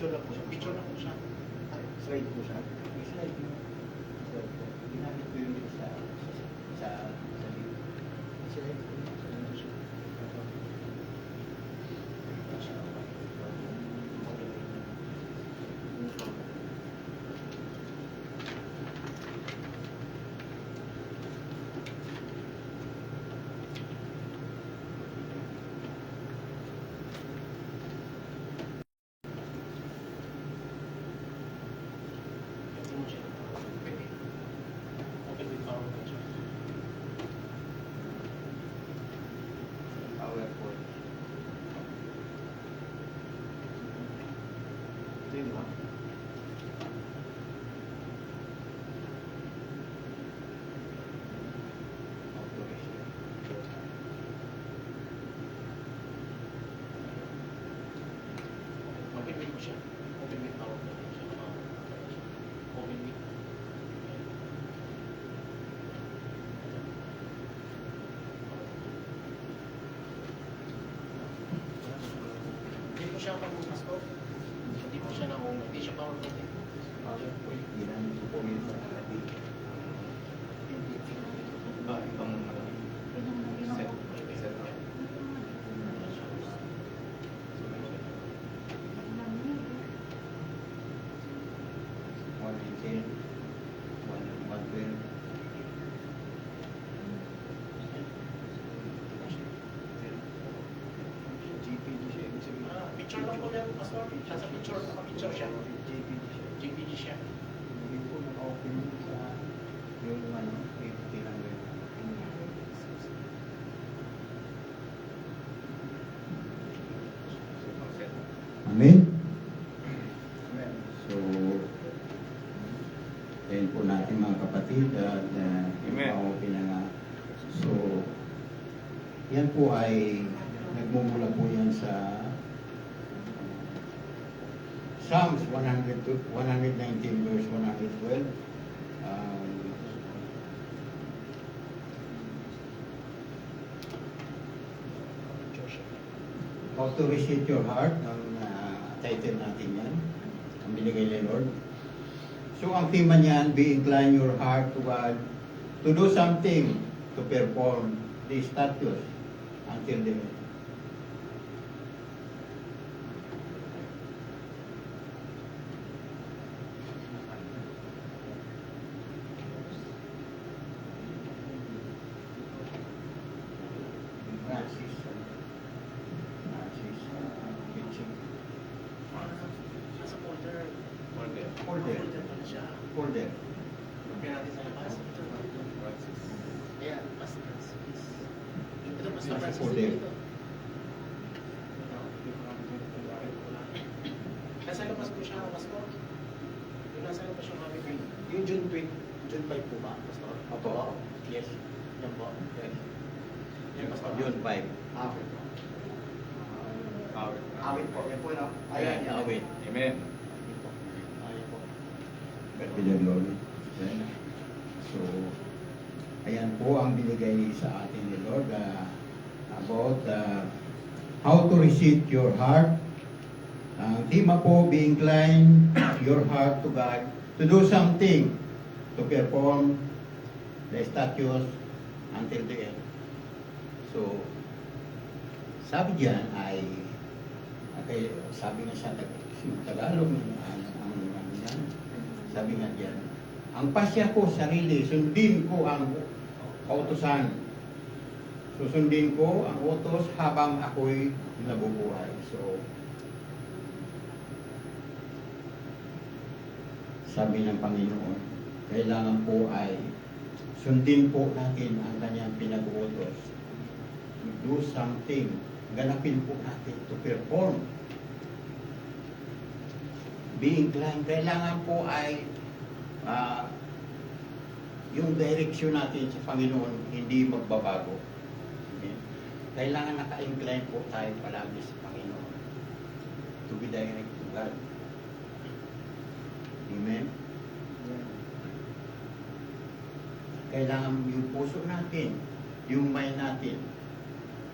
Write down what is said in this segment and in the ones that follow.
Picture na po siya. Picture na po siya. Slide po siya. Slide po. Slide po. Ginamit ko yung sa slide po. PowerPoint. Ito yun ba? Open mic mo siya. Open mic PowerPoint. Open mic. Hindi po siya pag-pastor. Hindi po siya naunga. Hindi siya PowerPoint. PowerPoint. Ginamit ko po yun sa kalabi. Ibang set. Set up. One in 10, one 12. GPG siya. Ibig sabihin. Picture lang po yan, pastor. Nasa picture. Naka-picture siya. GPG siya. GPG siya. Hindi po naka-open sa yung 50 lang yun. Amen? So, yan po natin mga kapatid at okay na nga. So, yan po ay nagmumula po yan sa Psalms 119 verse 112. How to reset your heart, ang title natin yan, ang binigay ni Lord. So ang tema niyan, be incline your heart to God, to do something, to perform the status until the end. Nasa folder. Folder. Folder pala siya. Folder. Lagyan natin sa labas. Ayan, Pastor Francis. Ito, Pastor Francis. Folder. Ito. Nasa labas po siya, Pastor. Yung nasa labas yung happy birthday. Yung June 5 po ba, Pastor? Opo. Yes. Yan po. Yes. Yan, Pastor. June 5. Awit po. Awit. Awit po. Yan po, no? Ayan, awit. Amen. Ayan po. God be the glory. So, ayan po ang binigay sa atin ni Lord about how to reset your heart. Ang tema po, be inclined your heart to God to do something, to perform the statutes until the end. So, sabi diyan ay, sabi nga sa Tagalog, sabi nga diyan, ang pasya ko sarili, sundin ko ang kautusan. Susundin ko ang utos habang ako'y nabubuhay. So, sabi ng Panginoon, kailangan po ay sundin po natin ang kanyang pinag-uutos. Do something, ganapin po natin to perform. Be inclined, kailangan po ay yung direksyon natin sa Panginoon hindi magbabago. Amen. Kailangan naka-incline po tayo palagi sa Panginoon to be direct to God. Amen. Kailangan yung puso natin, yung mind natin,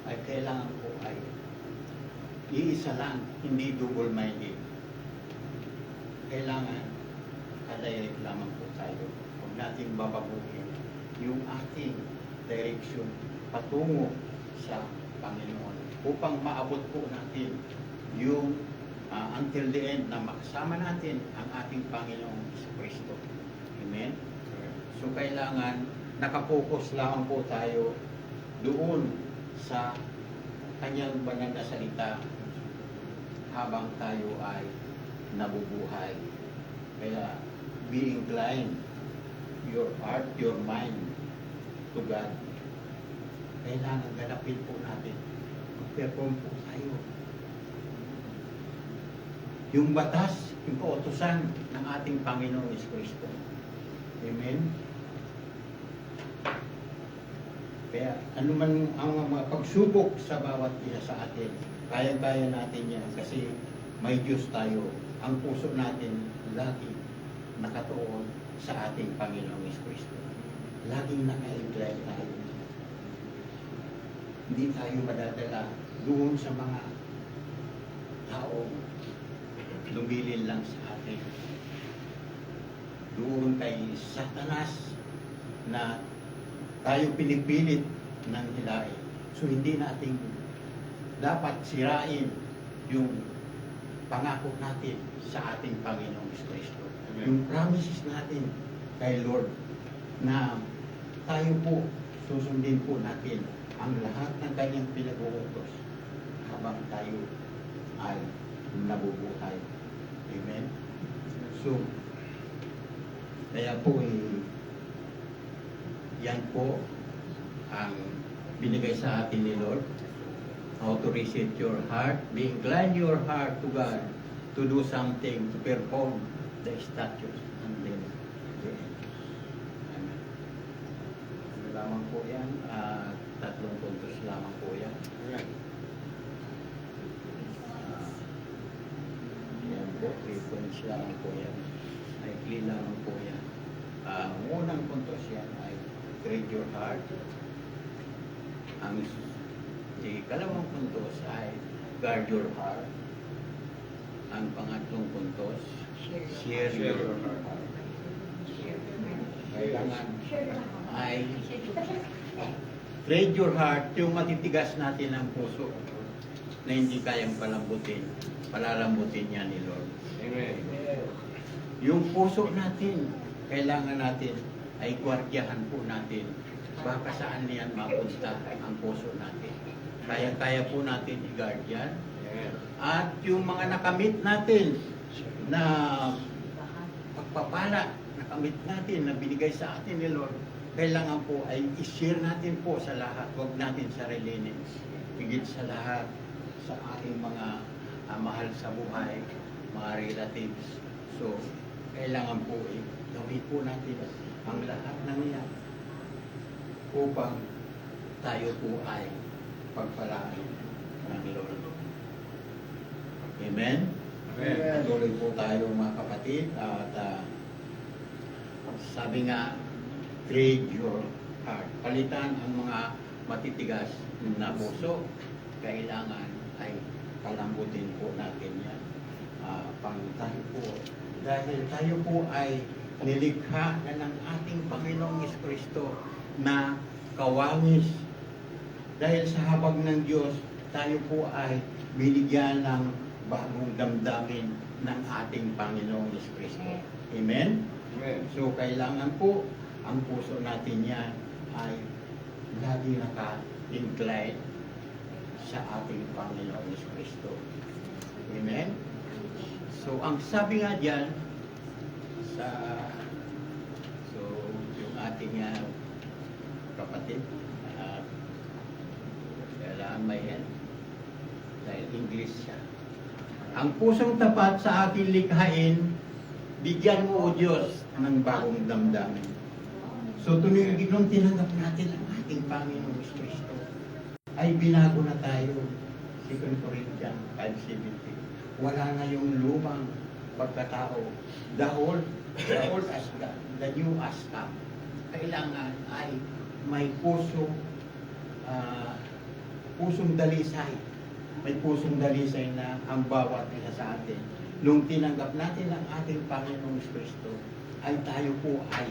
ay kailangan po ay iisa lang, hindi double-minded. kailangan kadirect lamang po tayo. Huwag natin babaguhin yung ating direction patungo sa Panginoon upang maabot po natin yung until the end na makasama natin ang ating Panginoong Kristo. Amen? So kailangan nakapokus lamang po tayo doon sa kanyang banal na salita habang tayo ay nabubuhay. Kaya be inclined your heart, your mind to God. Kailangan ganapin po natin. Mag-perform po tayo. Yung batas, yung kautusan ng ating Panginoong Kristo. Amen? Kaya anuman ang mga pagsubok sa bawat isa sa atin, kaya-kaya natin yan kasi may Diyos tayo. Ang puso natin lagi nakatuon sa ating Panginoong Kristo. Laging naka-incline tayo. Hindi tayo madadala doon sa mga taong lumilin lang sa atin. Doon kay Satanas na tayo pinipilit ng hilain. So hindi natin dapat sirain yung pangako natin sa ating Panginoong Kristo. Yung promises natin kay Lord na tayo po susundin po natin ang lahat ng kanyang pinag-uutos habang tayo ay nabubuhay. Amen? So, kaya po yan po ang binigay sa atin ni Lord. How to reset your heart, be incline your heart to God to do something, to perform the statutes and then Amen. Ano lamang po yan? 3 puntos lamang po yan. Yan po, 3 points lamang po yan. Ay, clean lamang po yan. Ang unang puntos yan ay trade your heart. Ang ikalawang puntos ay guard your heart. Ang pangatlong puntos, share your heart. Kailangan ay trade your heart, yung matitigas natin ang puso na hindi kayang palalambutin niya ni Lord. Amen. Yung puso natin, kailangan natin ay gwardiyahan po natin. Baka saan niyan mapunta ang puso natin. Kaya po natin i-guard yan. At yung mga nakamit natin na pagpapala, nakamit natin na binigay sa atin ni Lord, kailangan po ay i-share natin po sa lahat. Huwag natin sarilinin. Higit sa lahat sa ating mga mahal sa buhay, mga relatives. So, kailangan po gawin po natin ang lahat ng yan upang tayo po ay pagpalaan ng Lord. Amen? Amen. Patuloy po tayo mga kapatid at sabi nga, trade your heart. Palitan ang mga matitigas na puso. Kailangan ay palambutin po natin yan. Pang tayo po. Dahil tayo po ay nilikha na ng ating Panginoong Kristo na kawangis. Dahil sa habag ng Diyos, tayo po ay binigyan ng bagong damdamin ng ating Panginoong Kristo. Amen? Amen. So, kailangan po ang puso natin yan ay lagi naka-incline sa ating Panginoong Kristo. Amen? So, ang sabi nga diyan sa yung ating kapatid, kailangan may yan dahil English siya. Ang pusong tapat sa ating likhain, bigyan mo, O Diyos, ng bagong damdamin. So, tuloy nung tinanggap natin ang ating Panginoong Kristo, ay binago na tayo. 2 Corinthians 5:17. Wala na yung lumang pagkatao. The old as the new as come. Kailangan ay may pusong dalisay. May pusong dalisay na ang bawat isa sa atin nung tinanggap natin ang ating Panginoong Kristo, ay tayo po ay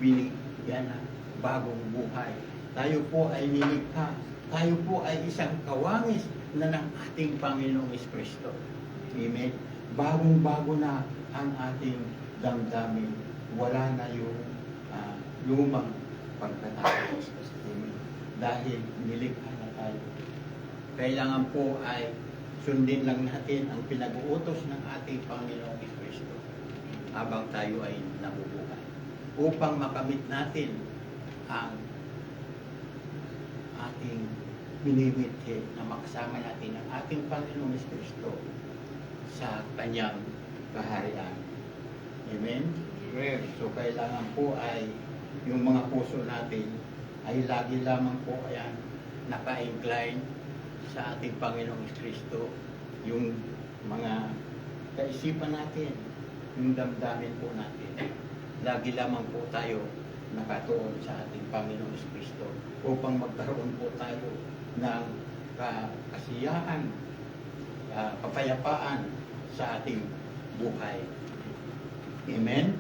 binigyan ng bagong buhay. Tayo po ay nilikha. Tayo po ay isang kawangis na ng ating Panginoong Kristo. Amen. Bagong-bago na ang ating damdamin. Wala na yung lumang pagkatao. Amen. Dahil nilikha na tayo. Kailangan po ay sundin lang natin ang pinag-uutos ng ating Panginoong Kristo habang tayo ay nabubuhay. Upang makamit natin ang ating minimithi na makasama natin ang ating Panginoong Kristo sa Kanyang kaharian. Amen? Amen. So kailangan po ay yung mga puso natin ay lagi lamang po ayan naka-incline sa ating Panginoong Kristo. Yung mga kaisipan natin, yung damdamin po natin, lagi lamang po tayo nakatuon sa ating Panginoong Kristo upang magkaroon po tayo ng kasiyahan, kapayapaan sa ating buhay. Amen?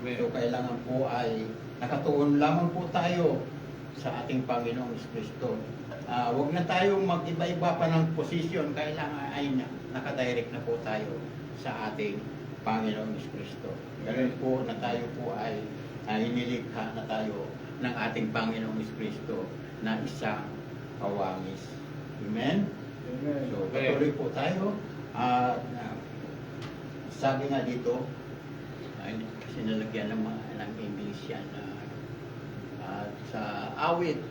Amen. So kailangan po ay nakatuon lamang po tayo sa ating Panginoong Kristo. Huwag na tayong mag-iba-iba pa ng posisyon, kailangan ay nakadirect na po tayo sa ating Panginoong Kristo. Ganun po na tayo po ay inilikha na tayo ng ating Panginoong Kristo na isang kawangis. Amen? Amen. So patuloy po tayo. Sabi nga dito, kasi nalagyan ng English yan sa awit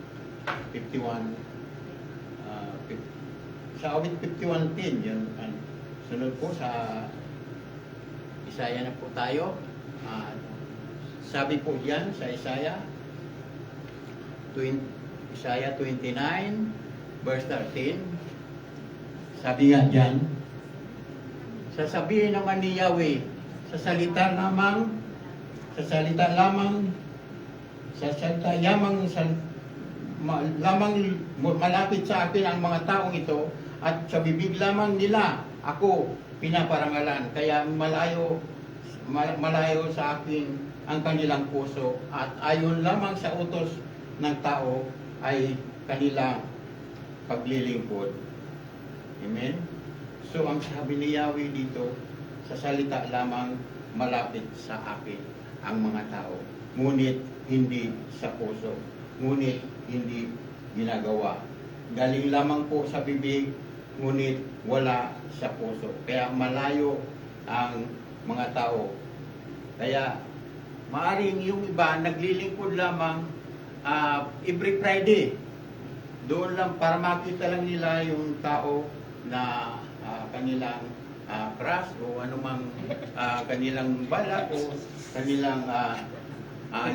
51 sa awit 51:10 yun. Sunod po sa Isaiah na po tayo. Sabi po diyan sa Isaiah 29 verse 13, sabi nga diyan, sasabihin naman ni Yahweh, sa salita lamang malapit sa akin ang mga taong ito, at sa bibig lamang nila ako pinaparangalan. Kaya malayo sa akin ang kanilang puso, at ayon lamang sa utos ng tao ay kanilang paglilingkod. Amen? So ang sabi ni Yahweh dito, sa salita lamang malapit sa akin ang mga tao, ngunit hindi sa puso, ngunit hindi ginagawa. Galing lamang po sa bibig, ngunit wala sa puso. Kaya malayo ang mga tao. Kaya maaring yung iba naglilingkod lamang every Friday. Doon lang para makita lang nila yung tao na kanilang crush o anumang kanilang balak o kanilang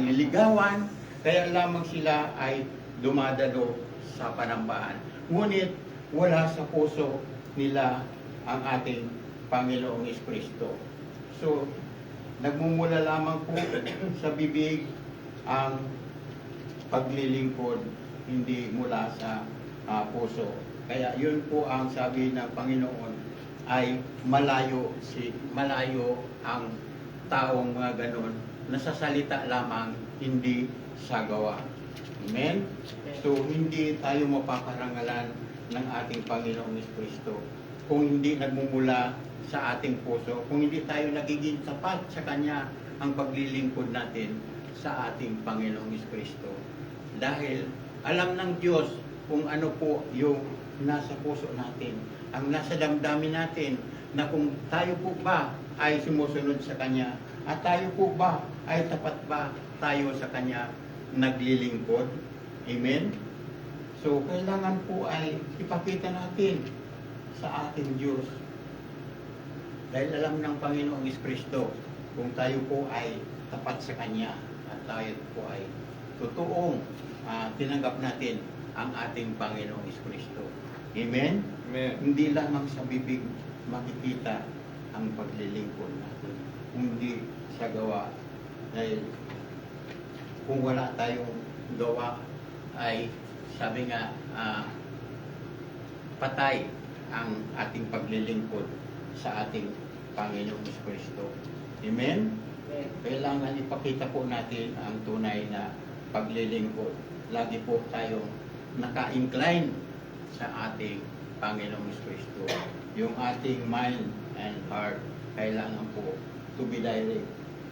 niligawan. Kaya lamang sila ay dumadalo sa panambahan. Ngunit wala sa puso nila ang ating Panginoong Kristo. So, nagmumula lamang po sa bibig ang paglilingkod, hindi mula sa puso. Kaya yun po ang sabi ng Panginoon, ay malayo ang taong mga ganon, nasasalita lamang, hindi sa gawa. Amen? So, hindi tayo mapaparangalan ng ating Panginoong Kristo kung hindi nagmumula sa ating puso, kung hindi tayo nagiging tapat sa Kanya ang paglilingkod natin sa ating Panginoong Kristo. Dahil alam ng Diyos kung ano po yung nasa puso natin, ang nasa damdamin natin, na kung tayo po ba ay sumusunod sa Kanya, at tayo po ba ay tapat ba tayo sa Kanya naglilingkod. Amen? So, kailangan po ay ipakita natin sa ating Diyos. Dahil alam ng Panginoong Kristo kung tayo po ay tapat sa Kanya at tayo po ay totoong tinanggap natin ang ating Panginoong Kristo. Amen? Amen. Hindi lamang sa bibig makikita ang paglilingkod natin, hindi sa gawa. Dahil kung wala tayong gawa ay sabi nga patay ang ating paglilingkod sa ating Panginoong Kristo. Amen? Amen. Kailangan ipakita po natin ang tunay na paglilingkod. Lagi po tayong naka-incline sa ating Panginoong Kristo. Yung ating mind and heart kailangan po to be direct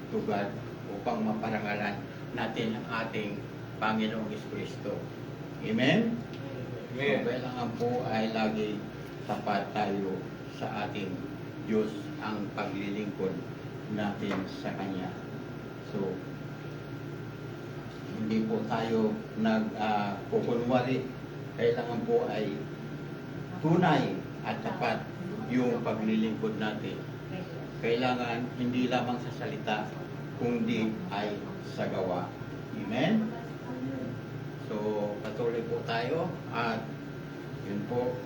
to God upang maparangalan natin ang ating Panginoong Kristo. Amen? Amen. So, kailangan po ay lagi tapat tayo sa ating Diyos ang paglilingkod natin sa Kanya. So, hindi po tayo nagkukunwari. Kailangan po ay tunay at tapat yung paglilingkod natin. Kailangan hindi lamang sa salita, kundi ay sa gawa. Amen? So, patuloy po tayo at yun po.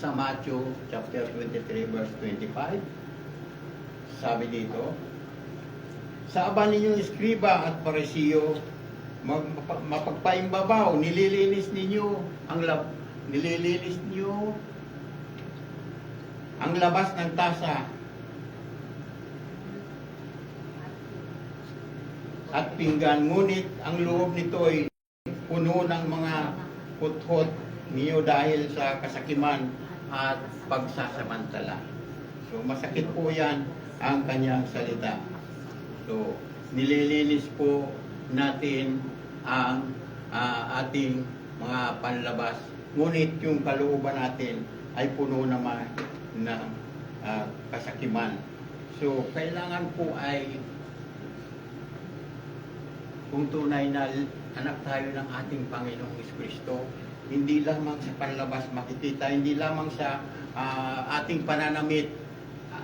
Sa Matthew chapter 23 verse 25, sabi dito, sa aba ninyong eskriba at parisiyo, mapagpaimbabaw, nililinis ninyo ang labas ng tasa at pinggan, ngunit ang loob nito ay puno ng mga huthot niyo dahil sa kasakiman at pagsasamantala. So masakit po yan ang kanyang salita. So nililinis po natin ang ating mga panlabas, ngunit yung kalooban natin ay puno naman ng kasakiman. So kailangan po ay kung tunay na anak tayo ng ating Panginoong Kristo, hindi lamang sa panlabas makikita, hindi lamang sa ating pananamit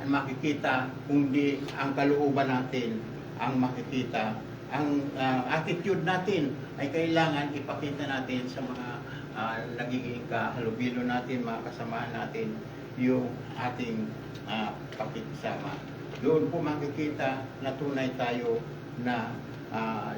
makikita, kundi ang kalooban natin ang makikita. Ang attitude natin ay kailangan ipakita natin sa mga nagiging kahalubilo natin, mga kasamahan natin, yung ating pakikisama. Doon po makikita na tunay tayo na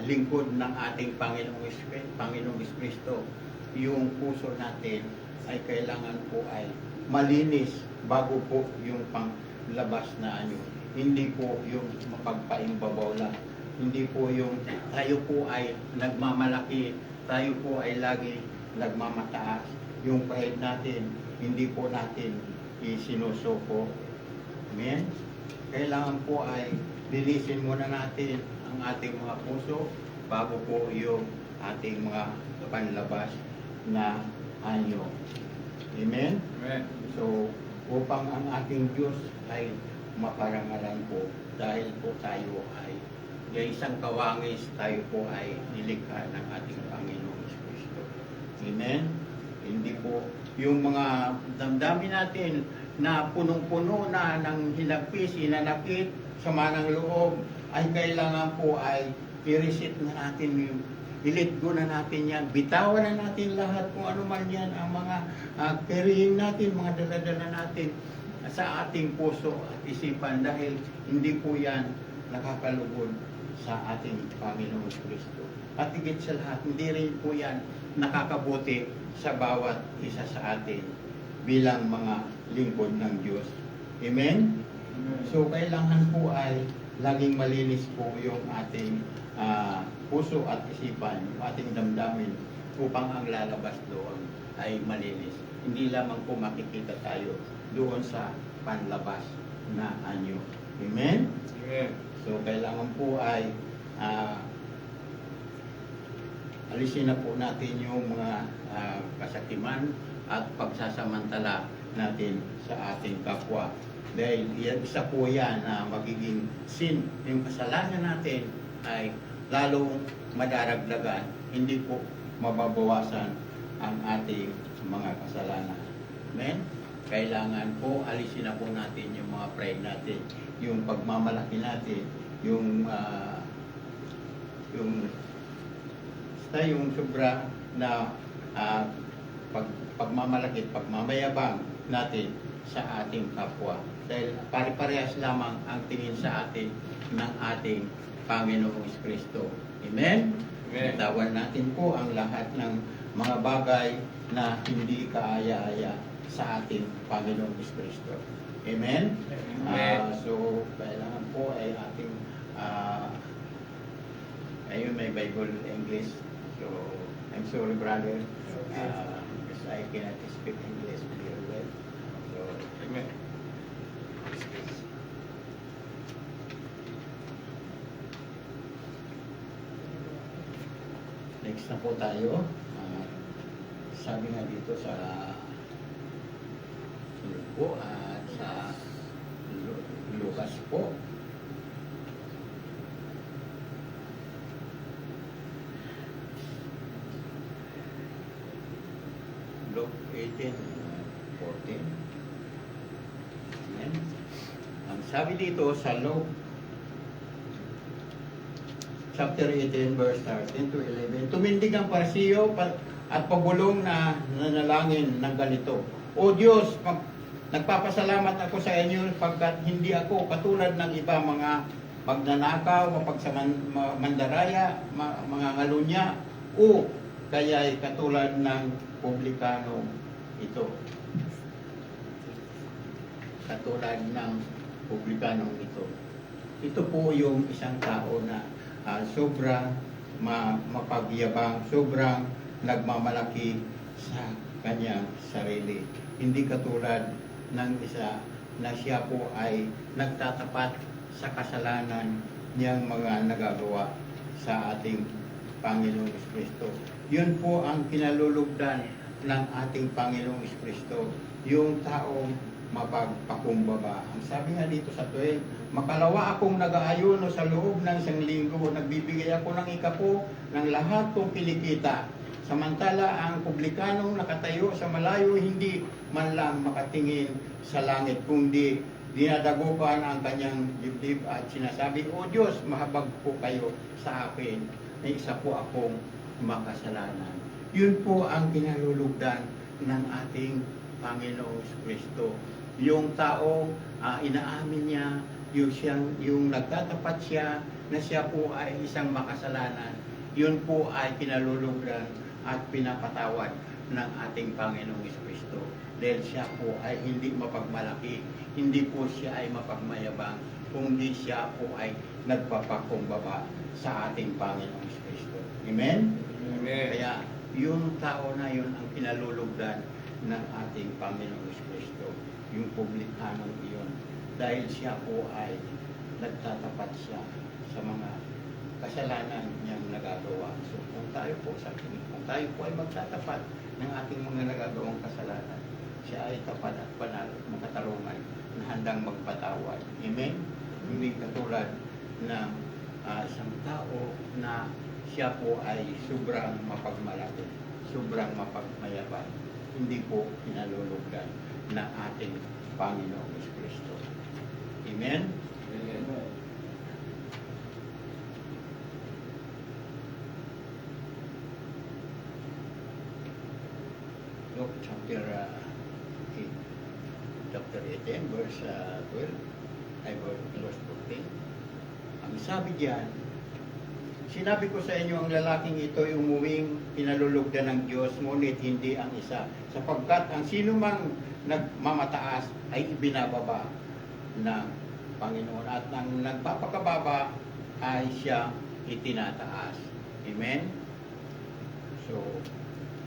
lingkod ng ating Panginoong Kristo. Yung puso natin ay kailangan po ay malinis bago po yung panglabas na ano. Hindi po yung mapagpaimbabaw lang. Hindi po yung tayo po ay nagmamalaki, tayo po ay lagi nagmamataas. Yung pahid natin, hindi po natin isinusuko. Amen? Kailangan po ay linisin muna natin ang ating mga puso bago po yung ating mga panlabas na anyo. Amen? Amen. So, upang ang ating Diyos ay maparangalan po dahil po tayo ay isang kawangis, tayo po ay nilikha ng ating Panginoong Kristo. Amen? Hindi po yung mga damdamin natin na punong-puno na ng hinagpis, hinanakit, sama ng loob, ay kailangan po ay i-reset na natin yung i-let go na natin yan. Bitawan na natin lahat kung ano man yan, ang mga carrying natin, mga daladala natin sa ating puso at isipan dahil hindi po yan nakakalugod sa ating Panginoong Kristo. At higit sa lahat, hindi rin po yan nakakabuti sa bawat isa sa atin bilang mga lingkod ng Diyos. Amen? So, kailangan po ay laging malinis po yung ating puso at isipan, yung ating damdamin upang ang lalabas doon ay malinis. Hindi lamang po makikita tayo doon sa panlabas na anyo. Amen? Amen. So, kailangan po ay alisin na po natin yung mga kasakiman at pagsasamantala natin sa ating kapwa. Dahil isa po yan na magiging sin. Yung kasalanan natin ay lalong madaragdagan, hindi po mababawasan ang ating mga kasalanan. Amen? Kailangan po alisin na po natin yung mga pride natin, yung pagmamalaki natin, yung sobra na pagmamalaki, pagmamayabang natin sa ating kapwa. Dahil pare-parehas lamang ang tingin sa atin ng ating Panginoong Kristo. Amen? Amen. Tawan natin po ang lahat ng mga bagay na hindi kaaya-aya sa ating Panginoong Kristo. Amen? Amen. So, kailangan po ay ating ayun, may Bible English. So, I'm sorry, brother. Because I cannot speak English very well. So, Amen. next na po tayo. Sabi nga dito sa sunod po at sa Lucas po. Luke 18, 14. Amen. Ang sabi dito sa Luke chapter 18 verse 13 to 11, tumindig ang Parisiyo at pabulong na nanalangin ng ganito: O Diyos, nagpapasalamat ako sa inyo pagkat hindi ako katulad ng iba mga magnanakaw, mapagsamandaraya, mga ngalunya, o kaya'y katulad ng publikano ito. Katulad ng publikanong ito. Ito po yung isang tao na sobrang mapagyabang, sobrang nagmamalaki sa kanyang sarili. Hindi katulad ng isa na siya po ay nagtatapat sa kasalanan niyang mga nagagawa sa ating Panginoong Kristo. Yun po ang kinalulugdan ng ating Panginoong Kristo, yung taong mapagpakumbaba. Ang sabi nga dito sa 12, makalawa akong nag-aayuno sa loob ng isang linggo, nagbibigay ako ng ikapo ng lahat kong kinikita. Samantala ang publikanong nakatayo sa malayo, hindi man lang makatingin sa langit, kundi dinadagupan ang kanyang dibdib at sinasabi, O Diyos, mahabag po kayo sa akin, na isa po akong makasalanan. Yun po ang kinalulugdan ng ating Panginoong Kristo. Yung tao, inaamin niya, yung nagtatapat siya, na siya po ay isang makasalanan. Yun po ay kinalulugdan at pinapatawad ng ating Panginoong Kristo. Dahil siya po ay hindi mapagmalaki, hindi po siya ay mapagmayabang, kundi siya po ay nagpapakumbaba sa ating Panginoong Kristo. Amen? Amen. Kaya yung tao na yun ang kinalulugdan ng ating Panginoong Kristo, yung publikanong iyon. Dahil siya po ay nagtatapat siya sa mga kasalanan niyang nagagawa. So kung tayo po kung tayo po ay magtatapat ng ating mga nagagawang kasalanan, siya ay tapat at banal at makatarungan na handang magpatawad. Amen? Hindi katulad ng isang tao na siya po ay sobrang mapagmalaki, sobrang mapagmayabang. Hindi po kinalulugdan ng ating Panginoong Kristo. Amen? Amen. Luke chapter 18, verse 12, ay verse 14. Ang sabi diyan, sinabi ko sa inyo, ang lalaking ito ay umuwing pinalulugdan ng Diyos, ngunit hindi ang isa. Sapagkat ang sino mang nagmamataas ay ibinababa ng Panginoon, at ang nagpapakababa ay siya itinataas. Amen? So,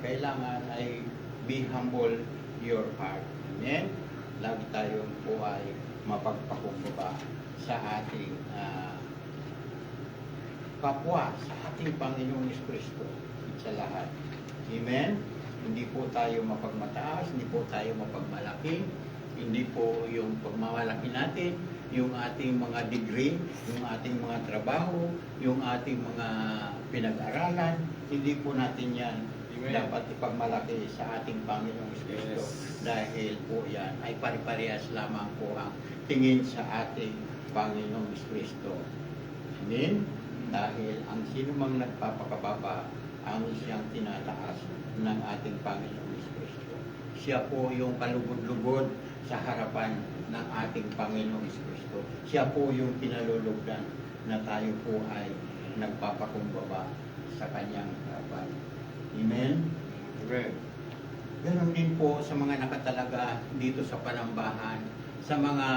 kailangan ay be humble your heart. Amen? Lagi tayong po ay mapagpakumbaba sa ating kapwa, sa ating Panginoong Kristo sa lahat. Amen? Hindi po tayo mapagmataas, hindi po tayo mapagmalaki, hindi po yung pagmamalaki natin, yung ating mga degree, yung ating mga trabaho, yung ating mga pinag-aralan, hindi po natin yan dapat ipagmalaki sa ating Panginoong Kristo. Yes. Dahil po yan ay pari-parehas lamang po ang tingin sa ating Panginoong Kristo. Amen? Dahil ang sino mang nagpapakababa ang siyang tinataas ng ating Panginoong Kristo. Siya po yung kalugod-lugod sa harapan ng ating Panginoong Kristo. Siya po yung pinalulugdan na tayo po ay nagpapakumbaba sa kanyang harapan. Amen? Amen. Ganon din po sa mga nakatalaga dito sa Panambahan, sa mga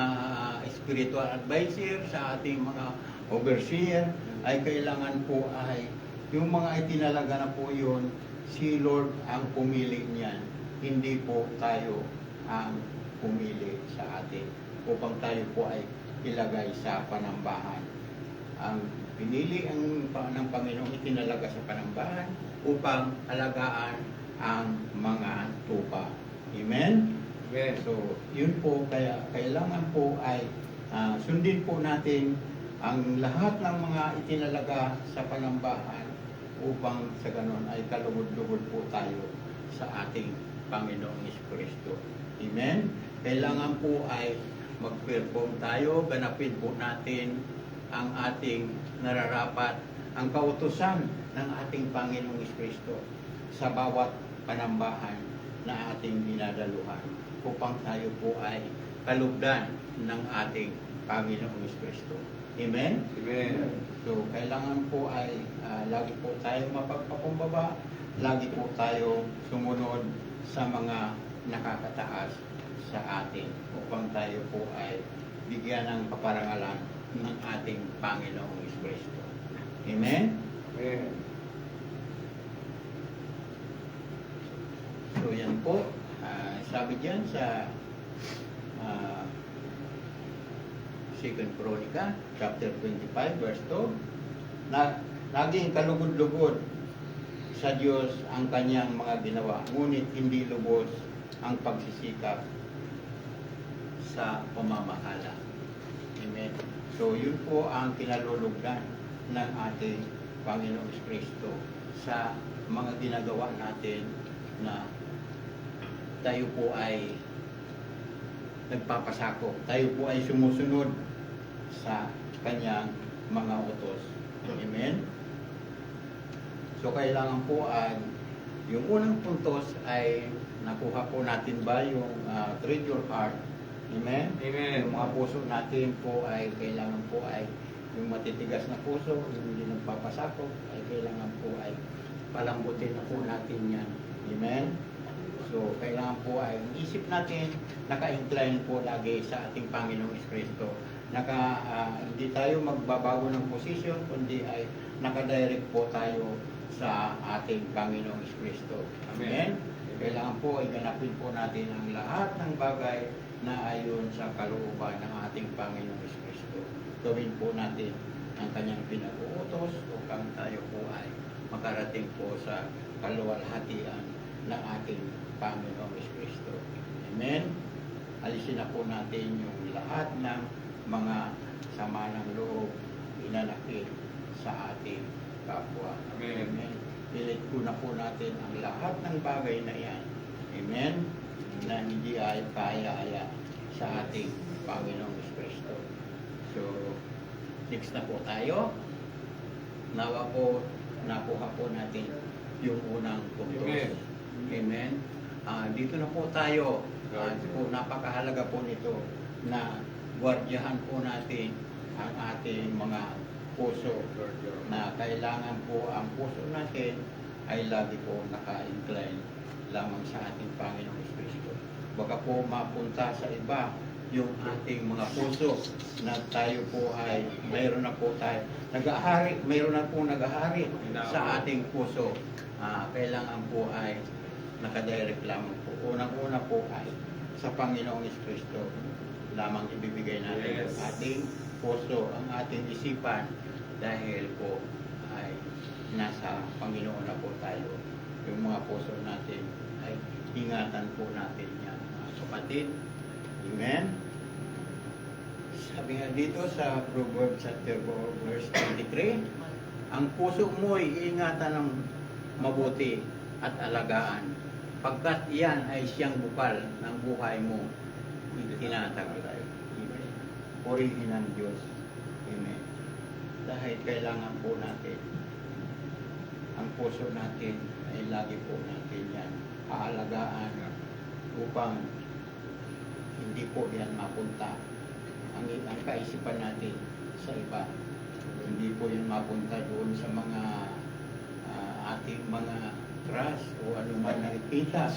spiritual advisor, sa ating mga overseer, ay kailangan po ay yung mga itinalaga na po yun, si Lord ang pumili niyan. Hindi po tayo ang pumili sa atin upang tayo po ay ilagay sa Panambahan. Ang pinili ng Panginoong itinalaga sa Panambahan upang alagaan ang mga tupa. Amen? Amen. So, yun po, kaya kailangan po ay sundin po natin ang lahat ng mga itinalaga sa Panambahan upang sa ganon ay kalugod-lugod po tayo sa ating Panginoong Jesucristo. Amen? Kailangan po ay mag-perform tayo, ganapin po natin ang ating nararapat, ang kautusan ng ating Panginoong Jesucristo sa bawat panambahan na ating dinadaluhan upang tayo po ay kalugdan ng ating Panginoong Jesucristo. Amen? Amen. So, kailangan po ay lagi po tayong mapagpakumbaba, lagi po tayong sumunod sa mga nakakataas sa atin upang tayo po ay bigyan ng kaparangalan ng ating Panginoong Jesucristo. Amen? Amen. So, yan po. Sabi diyan sa 2 Chronica, chapter 25, verse 2, na naging kalugod-lugod sa Diyos ang kanyang mga ginawa, ngunit hindi lubos ang pagsisikap sa pamamahala. Amen. So, yun po ang kinalulugdan ng ating Panginoong Kristo sa mga ginagawa natin na tayo po ay nagpapasako. Tayo po ay sumusunod sa kanyang mga utos. Amen? So, kailangan po ay yung unang puntos ay nakuha po natin ba yung treat your heart. Amen? Amen. Yung mga puso natin po ay kailangan po ay yung matitigas na puso, yung hindi nagpapasakop, ay kailangan po ay palambutin na po natin yan. Amen? So, kailangan po ay ang isip natin naka-incline po lagi sa ating Panginoong Kristo. Hindi tayo magbabago ng posisyon, kundi ay nakadirect po tayo sa ating Panginoong Kristo. Amen? Kailangan po ay ganapin po natin ang lahat ng bagay na ayon sa kalooban ng ating Panginoong Kristo. Gawin po natin ang kanyang pinag-uutos upang tayo po ay makarating po sa kaluwalhatian ng ating Panginoong Kristo. Amen? Alisin na po natin yung lahat ng mga sama ng loob inanakit sa ating kapwa. Amen. Amen. Pilit po na po natin ang lahat ng bagay na yan. Amen? Na hindi ay kaya-aya sa ating Panginoong Kristo. So, next na po tayo. Nawa po, nakuha po natin yung unang puntos. Amen. Amen. Dito na po tayo. Napakahalaga po nito na gwardiyahan po natin ang ating mga puso na kailangan po ang puso natin ay lagi po naka-incline lamang sa ating Panginoong Kristo. Baka po mapunta sa iba yung ating mga puso na tayo po ay mayroon na po tayo nag-ahari, mayroon na po nag-ahari sa ating puso. Kailangan po ay nakadirect lamang po. Unang-una po ay sa Panginoong Kristo lamang ibibigay natin Yes. ang ating puso, ang ating isipan dahil po ay nasa Panginoon na po tayo. Yung mga puso natin ay ingatan po natin yan, mga kapatid. Amen? Sabi nga dito sa Proverbs chapter 4 verse 23, ang puso mo ay iingatan ng mabuti at alagaan, pagkat iyan ay siyang bukal ng buhay mo. Tinataglay. Amen. Purihin ng Diyos. Amen. Dahil kailangan po natin ang puso natin ay lagi po natin yan aalagaan upang hindi po yan mapunta ang kaisipan natin sa iba. Hindi po yan mapunta doon sa mga ating mga crush o anuman nakikita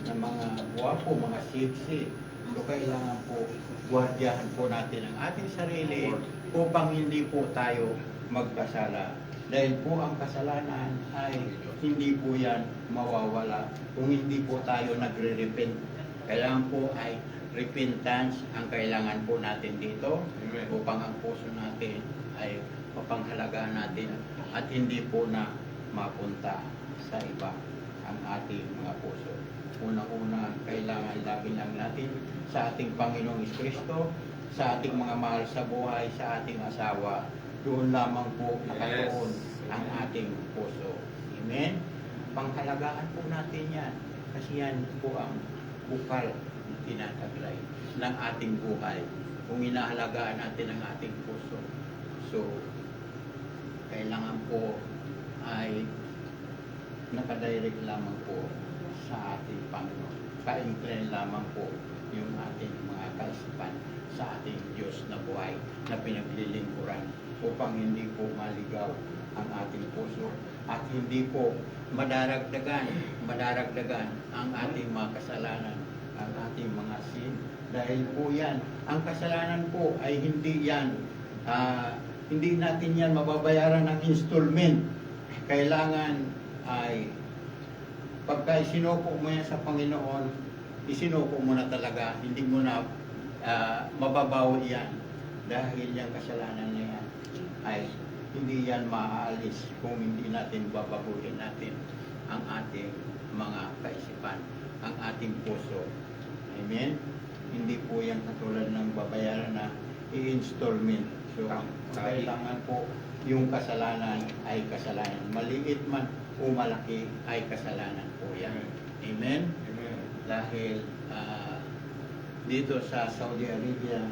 ng mga guwapo, mga sexy. So kailangan po guardiyahan po natin ang ating sarili upang hindi po tayo magkasala. Dahil po ang kasalanan ay hindi po yan mawawala kung hindi po tayo nagre-repent. Kailangan po ay repentance ang kailangan po natin dito upang ang puso natin ay mapanghalagaan natin at hindi po na mapunta sa iba ang ating mga puso. Una-una, kailangan lagi lang natin sa ating Panginoong Kristo, sa ating mga mahal sa buhay, sa ating asawa, doon lamang po nakatuon ang ating puso. Amen? Panghalagaan po natin yan kasi yan po ang bukal na tinataglay ng ating buhay kung inahalagaan natin ang ating puso. So, kailangan po ay nakadirect lamang po sa ating Panginoon. Ka-incline lamang po yung ating mga kaisipan sa ating Diyos na buhay na pinaglilingkuran upang hindi po maligaw ang ating puso at hindi po madaragdagan ang ating mga kasalanan, ang ating mga sin. Dahil po yan, ang kasalanan po ay hindi yan, hindi natin yan mababayaran ng installment. Kailangan ay pagka isinuko mo yan sa Panginoon, isinuko mo na talaga, hindi mo na mababawi yan. Dahil yung kasalanan na yan ay hindi yan maaalis kung hindi natin babaguhin natin ang ating mga kaisipan, ang ating puso. Amen? Hindi po yan katulad ng babayaran na i-installment. So, kailangan po yung kasalanan ay kasalanan. Maliit man o malaki ay kasalanan po yan. Amen? Amen. Dahil dito sa Saudi Arabia,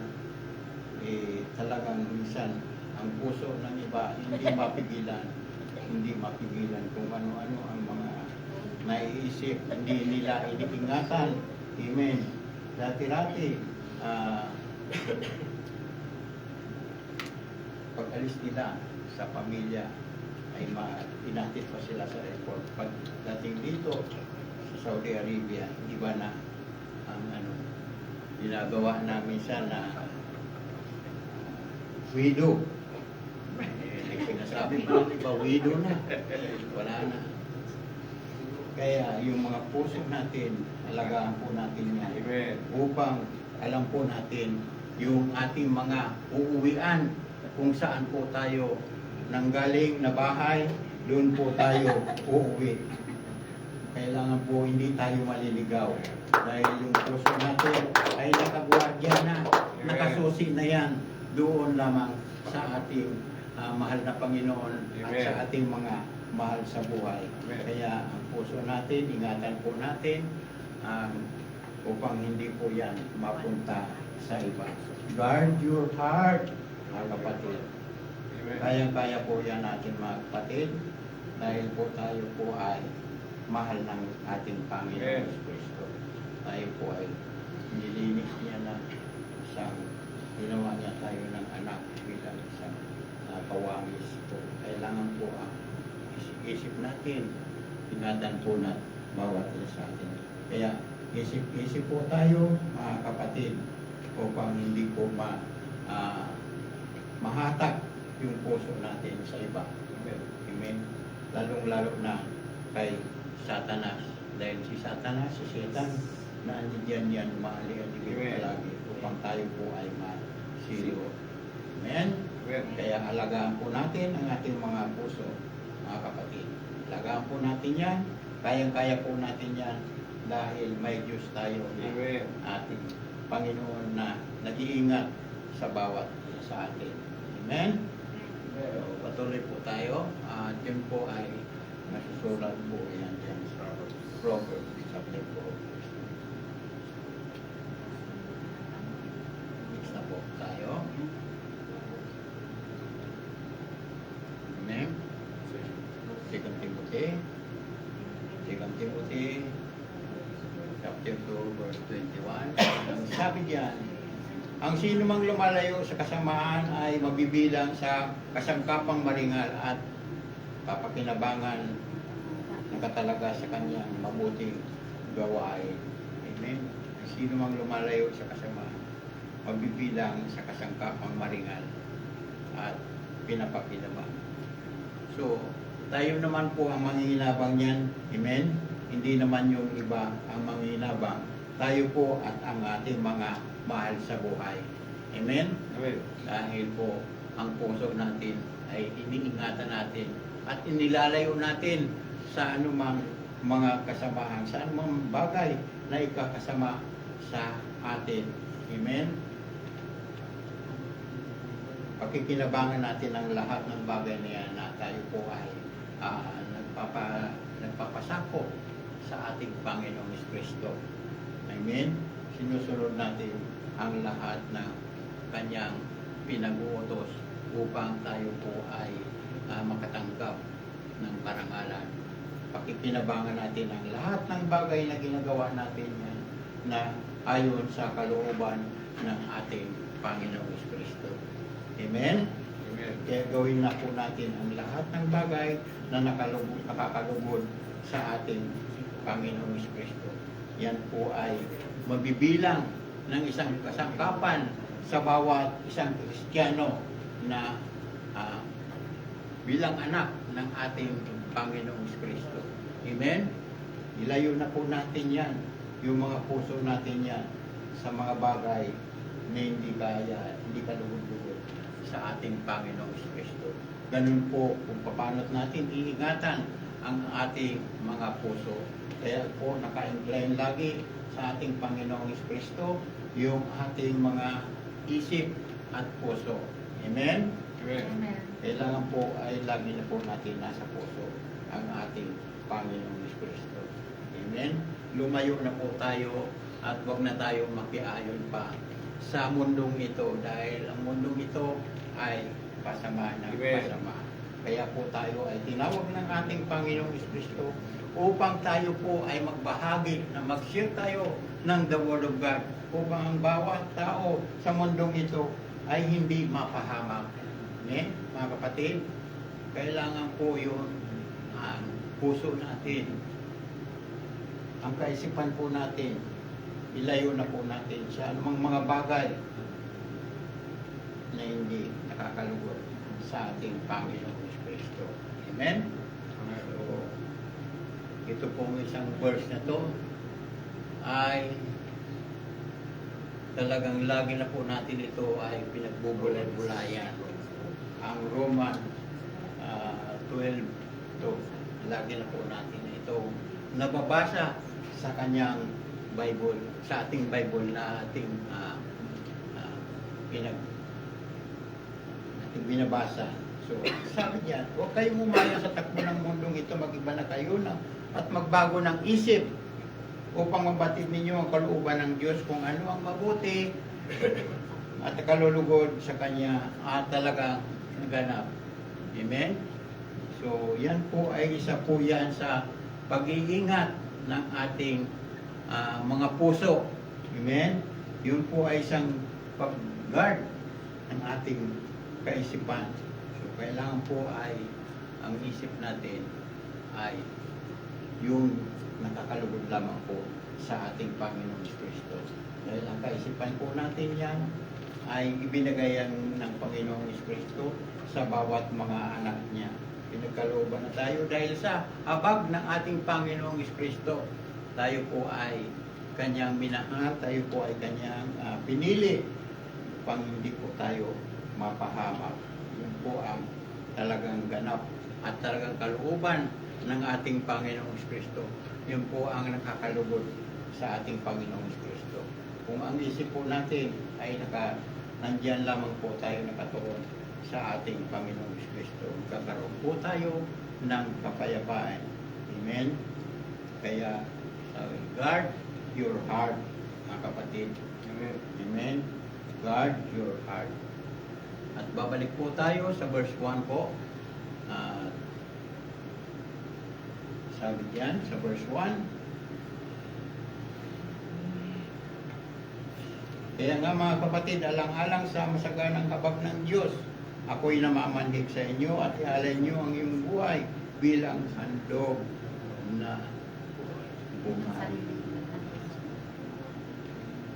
talagang minsan ang puso ng iba hindi mapigilan kung ano-ano ang mga naiisip, hindi nila iniingatan. Amen. Dati-dati, pag-alis nila sa pamilya, ay inatid pa sila sa airport. Pagdating dito sa Saudi Arabia, iba na ang ginagawa namin siya na widow. Sinasabi ko, iba widow na. Wala na. Kaya yung mga puso natin, alagaan po natin yan. Amen. Upang alam po natin yung ating mga uuwian kung saan po tayo nanggaling na bahay, doon po tayo uuwi. Kailangan po hindi tayo maliligaw dahil yung puso natin ay nakagwardya na, nakasusi na yan doon lamang sa ating mahal na Panginoon at Amen. sa ating mga mahal sa buhay. Amen. Kaya ang puso natin, ingatan po natin upang hindi po yan mapunta sa iba. Guard your heart, mga kapatid. Amen. Kayang-kaya po yan natin mga kapatid dahil po tayo po ay mahal ng ating Panginoon Amen. Kristo. Tayo po ay nilinis niya na isang ginawa niya tayo ng anak bilang isang kawangis po. Kailangan po ang isip natin, ingatan po na bawat isa sa atin. Kaya isip po tayo mga kapatid upang hindi po mahatak yung puso natin sa iba. Amen. Lalong-lalo na kay Satanas. Dahil si Satanas, si Satan, nandiyan yan, maali-aligid Amen. palagi upang tayo po ay masiro. Amen? Amen. Kaya alagaan po natin ang ating mga puso, mga kapatid. Alagaan po natin yan. Kayang-kaya po natin yan dahil may Diyos tayo na Amen. ating Panginoon na nag-iingat sa bawat sa atin. Amen? So, patuloy po tayo. At yun po ay nasusulat po yan dyan sa Proverbs chapter 4. Next na po tayo. Amen? Second Timothy. Second Timothy chapter 2 verse 21. Ang sabi diyan, ang sino mang lumalayo sa kasamaan ay mabibilang sa kasangkapang maringal at papakinabangan ng ka talaga sa kanyang mabuting gawain. Amen. Sino mang lumalayo sa kasamaan, mabibilang sa kasangkapang maringal at pinapakinaban. So, tayo naman po ang manghihinabang niyan. Amen? Hindi naman yung iba ang manghihinabang. Tayo po at ang ating mga mahal sa buhay. Amen? Amen. Dahil po, ang puso natin ay iniingatan natin at inilalayo natin sa anumang mga kasamahan, sa anumang bagay na ikakasama sa atin. Amen? Pakikinabangan natin ang lahat ng bagay na yan na tayo po ay nagpapasako sa ating Panginoong Kristo. Amen? Sinusunod natin ang lahat ng kanyang pinag-uutos upang tayo po ay makatanggap ng karangalan. Pakikinabangan natin ang lahat ng bagay na ginagawa natin yan na ayon sa kalooban ng ating Panginoong Kristo. Amen? Amen. Kaya gawin na po natin ang lahat ng bagay na nakakalugod sa ating Panginoong Kristo. Yan po ay mabibilang ng isang kasangkapan sa bawat isang Kristiyano na bilang anak ng ating Panginoong Kristo. Amen? Ilayo na po natin yan, yung mga puso natin yan, sa mga bagay na hindi kalugod-lugod sa ating Panginoong Kristo. Ganun po kung paano natin iingatan ang ating mga puso. Kaya po naka-incline lagi sa ating Panginoong Kristo yung ating mga isip at puso. Amen? Amen. Kailangan po ay lagi na po natin nasa puso ang ating Panginoong Kristo. Amen? Lumayo na po tayo at wag na tayo makiayon pa sa mundong ito dahil ang mundong ito ay pasama ng Amen. pasama. Kaya po tayo ay tinawag ng ating Panginoong Kristo upang tayo po ay magbahagi na mag-share tayo ng the Word of God upang ang bawat tao sa mundong ito ay hindi mapahamak. Mga kapatid, kailangan po yun ang puso natin, ang kaisipan po natin, ilayo na po natin sa anumang mga bagay na hindi nakakalugod sa ating Panginoong Kristo. Amen? So, ito pong isang verse na to ay talagang lagi na po natin ito ay pinagbubulay-bulayan. Ang Roman 12:2, lagi na po natin ito nababasa sa kanyang Bible, sa ating Bible na ating binabasa. So, sabi niya, huwag kayong umaya sa takbo ng mundong ito, mag-iba na kayo na, at magbago ng isip upang mabatid ninyo ang kalooban ng Diyos kung ano ang mabuti at kalulugod sa Kanya at talagang naganap. Amen? So, yan po ay isa po yan sa pag-iingat ng ating mga puso. Amen? Yun po ay isang pag-guard ng ating kaisipan. So, kailangan po ay ang isip natin ay yung nakakalugod lamang po sa ating Panginoong Kristo. Dahil ang kaisipan po natin yan ay ibinagayan ng Panginoong Kristo sa bawat mga anak niya. Pinagkalooban na tayo dahil sa habag ng ating Panginoong Kristo. Tayo po ay kanyang minahal, tayo po ay kanyang pinili upang hindi po tayo mapahamak. Yun po ang talagang ganap at talagang kalooban ng ating Panginoong Kristo. Yun po ang nakakalugod sa ating Panginoong Kristo. Kung ang isip po natin ay nandiyan lamang po tayo nakatuon sa ating Panginoong Kristo, kakaroon po tayo ng kapayapaan. Amen? Kaya, guard your heart, mga kapatid. Amen. Amen? Guard your heart. At babalik po tayo sa verse 1 po. Sabi diyan sa verse 1. Kaya nga mga kapatid, alang-alang sa masaganang habag ng Diyos, ako'y namamanhik sa inyo at ialay niyo ang iyong buhay bilang handog na buhay.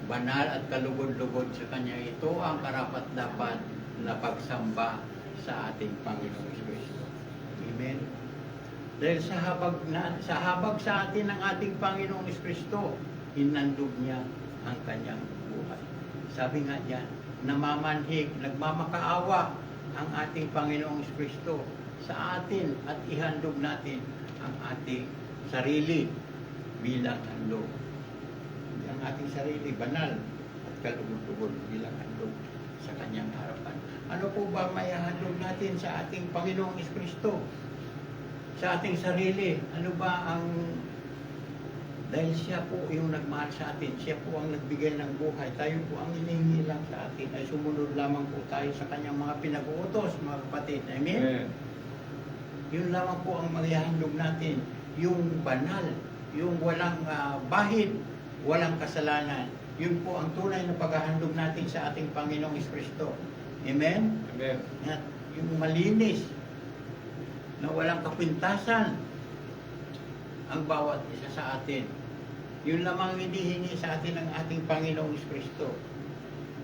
Banal at kalugod-lugod sa Kanya, ito ang karapat-dapat na pagsamba sa ating Panginoong Kristo. Amen. Dahil sa habag sa atin ng ating Panginoong Kristo, hinandog niya ang Kanyang buhay. Sabi nga diyan, namamanhik, nagmamakaawa ang ating Panginoong Kristo sa atin at ihandog natin ang ating sarili bilang handog. Ang ating sarili, banal at kalugod-lugod bilang handog sa Kanyang harapan. Ano po ba may handog natin sa ating Panginoong Kristo? Sa ating sarili, ano ba ang... Dahil siya po yung nagmahal sa atin, siya po ang nagbigay ng buhay, tayo po ang hinihingi lang sa atin, ay sumunod lamang po tayo sa Kanyang mga pinag-uutos, mga kapatid. Amen? Amen. Yun lamang po ang maihandog natin, yung banal, yung walang bahid, walang kasalanan. Yun po ang tunay na paghahandog natin sa ating Panginoong Kristo. Amen? Amen. At yung malinis, na walang kapintasan, ang bawat isa sa atin. Yun lamang hinihingi sa atin ng ating Panginoong Kristo.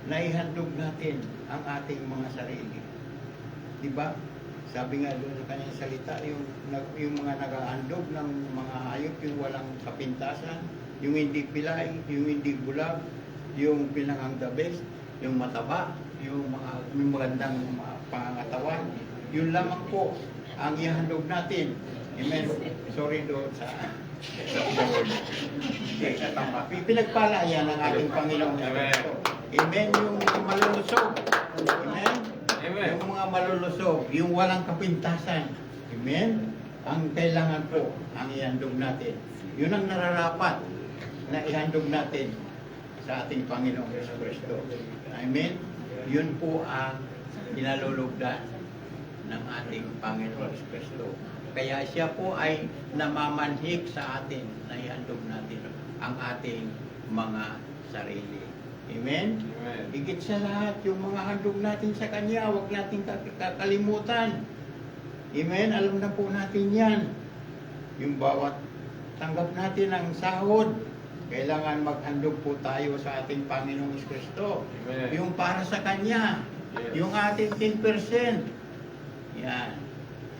Na ihandog natin ang ating mga sarili. Diba? Sabi nga doon sa kanyang salita, yung mga nag-aandog ng mga hayop, yung walang kapintasan, yung hindi pilay, yung hindi bulag, yung pinangang the best, yung mataba, yung magandang pangangatawan. Yun lamang po ang ihandog natin. Amen. Sorry doon sa pinagpala yan ng ating Panginoong Kristo. Amen. Yung malulusog. Amen. Amen. Yung mga malulusog, yung walang kapintasan. Amen. Ang kailangan po, ang ihandog natin. Yun ang nararapat na ihandog natin sa ating Panginoong Kristo. Amen. Yun po ang kinalulugdan ng ating Panginoong Kristo. Kaya siya po ay namamanhik sa atin na ihandog natin ang ating mga sarili. Amen? Amen. Higit sa lahat, yung mga handog natin sa Kanya, huwag natin kakalimutan. Amen? Alam na po natin yan. Yung bawat tanggap natin ng sahod, kailangan maghandog po tayo sa ating Panginoong Kristo. Amen. Yung para sa Kanya, Yes. yung ating 10%. Yan.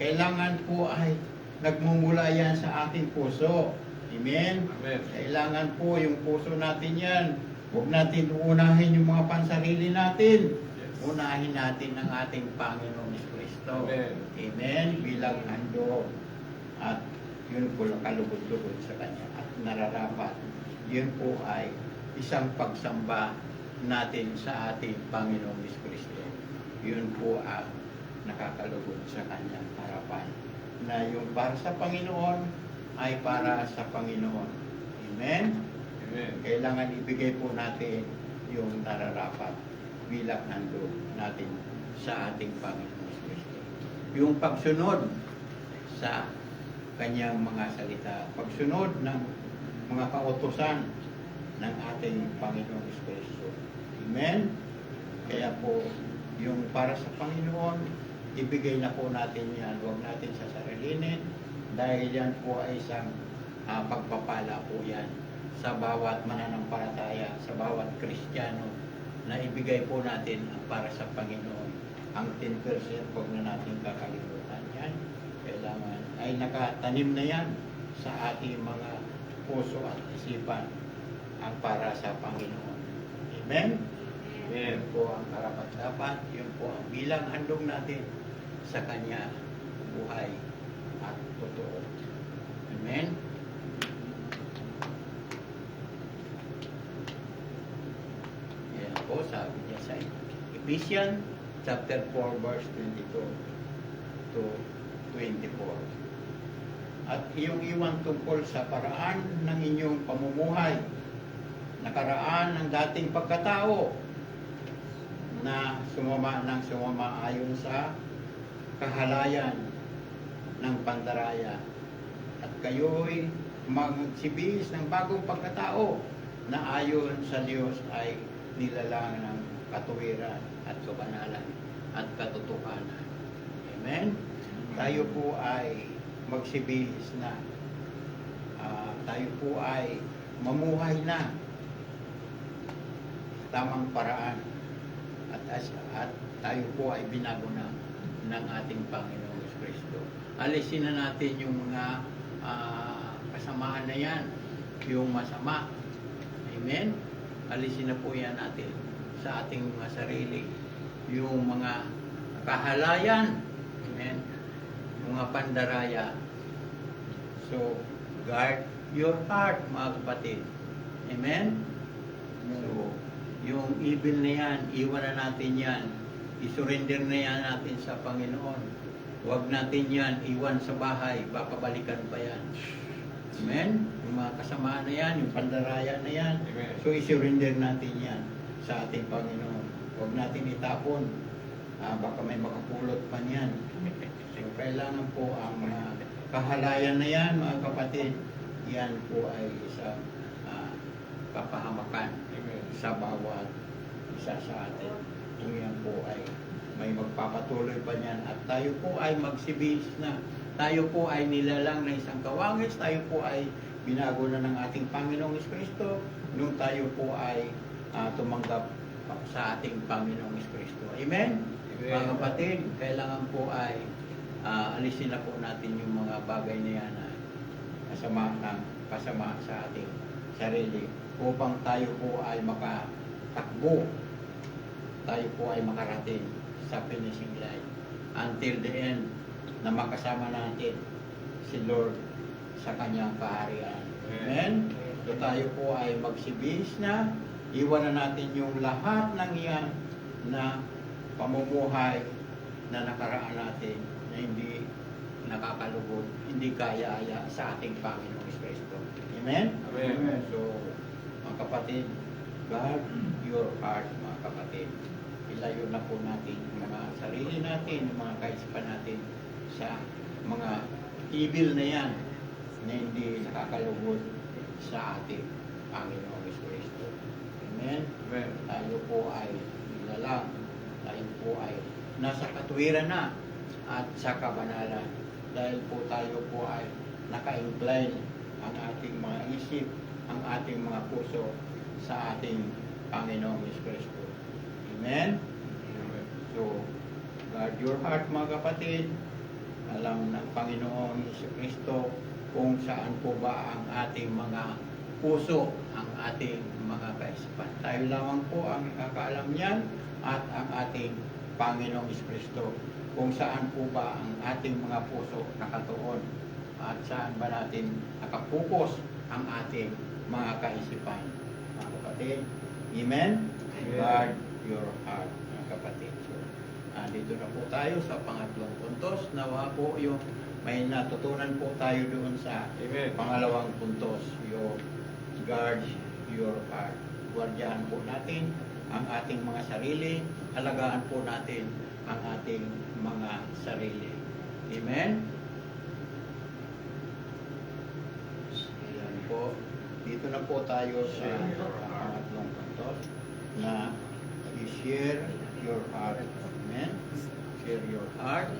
Kailangan po ay nagmumula yan sa ating puso. Amen? Amen. Kailangan po yung puso natin yan. Huwag natin unahin yung mga pansarili natin. Yes. Unahin natin ang ating Panginoong Kristo. Amen. Amen? Bilang handog. At yun po kalugod-lugod sa Kanya. At nararapat. Yun po ay isang pagsamba natin sa ating Panginoong Kristo. Yun po ang nakakalugod sa Kanyang harapan. Na yung para sa Panginoon ay para sa Panginoon. Amen? Amen. Kailangan ibigay po natin yung nararapat bilang handog natin sa ating Panginoon Kristo. Yung pagsunod sa Kanyang mga salita, pagsunod ng mga kautusan ng ating Panginoon Kristo. Amen? Kaya po, yung para sa Panginoon, ibigay na po natin yan. Huwag natin sasarilinin dahil yan po ay isang pagpapala po yan sa bawat mananampalataya, sa bawat Kristiyano na ibigay po natin ang para sa Panginoon. Ang 10% huwag na natin kakalimutan yan. Kailangan ay nakatanim na yan sa ating mga puso at isipan ang para sa Panginoon. Amen? Yun po ang karapat-dapat, yun po ang bilang handog natin sa Kanya buhay at totoo. Amen? Yan po, sabi niya sa Ephesians chapter 4 verse 22 to 24. At iyong iwan tungkol sa paraan ng inyong pamumuhay, nakaraan ng dating pagkatao, na sumama ayon sa kahalayan ng pandaraya. At kayo'y magsibihis ng bagong pagkatao na ayon sa Diyos ay nilalang ng katuwiran at kabanalan at katotohanan. Amen? Tayo po ay magsibihis na tayo po ay mamuhay na tamang paraan at tayo po ay binago na ng ating Panginoong Kristo. Alisin na natin yung mga kasamaan na yan, yung masama. Amen? Alisin na po yan natin sa ating mga sarili. Yung mga kahalayan. Amen? Mga pandaraya. So, guard your heart, mga kapatid. Amen? So, yung evil na yan, iwan na natin yan. I-surrender na yan natin sa Panginoon. Huwag natin yan iwan sa bahay. Papabalikan pa yan. Amen? Yung mga kasamaan na yan, yung pandaraya na yan. Amen. So, i-surrender natin yan sa ating Panginoon. Huwag natin itapon. Baka may makapulot pa niyan. So, kailangan po ang mga kahalayan na yan, mga kapatid, yan po ay isang kapahamakan sa bawat isa sa atin. Kung yan po ay may magpapatuloy pa niyan at tayo po ay magsibis na, tayo po ay nilalang na isang kawangis, tayo po ay binago na ng ating Panginoong Kristo nung tayo po ay tumanggap sa ating Panginoong Kristo. Amen? Mga kapatid, kailangan po ay alisin na po natin yung mga bagay na yan na kasama sa ating sarili upang tayo po ay makatakbo, tayo po ay makarating sa finishing line until the end na makasama natin si Lord sa kanyang kaharian. Amen? So tayo po ay magsibis na, iwan na natin yung lahat ng iyan na pamumuhay na nakaraan natin na hindi nakakalugod, hindi kaya-aya sa ating Panginoong Kristo. Amen? Amen. So, mga kapatid, guard your heart, mga kapatid. Ilayo na po natin yung mga sarili natin, yung mga kaisipan natin sa mga evil na yan na hindi nakakalugod sa ating Panginoong Kristo. Amen? Amen. Tayo po ay nilalang, tayo po ay nasa katuwiran na at sa kabanalan dahil po tayo po ay naka-incline ang ating mga isip, ang ating mga puso sa ating Panginoong Kristo. Amen? So, guard your heart, mga kapatid. Alam ng Panginoong Kristo kung saan po ba ang ating mga puso, ang ating mga kaisipan. Tayo lamang po ang nakakaalam niyan at ang ating Panginoong Kristo kung saan po ba ang ating mga puso nakatuon at saan ba natin nakapokus ang ating mga kaisipan. Mga kapatid, Amen? Amen. Guard your heart, mga kapatid. So, dito na po tayo sa pangatlong puntos. Nawa po yung may natutunan po tayo doon sa Amen. pangalawang puntos, yung guard your heart. Guardiyan po natin ang ating mga sarili, alagaan po natin ang ating mga sarili. Amen? Ayan po. Dito na po tayo sa pangatlong puntos na i-share your heart. Amen? Share your heart,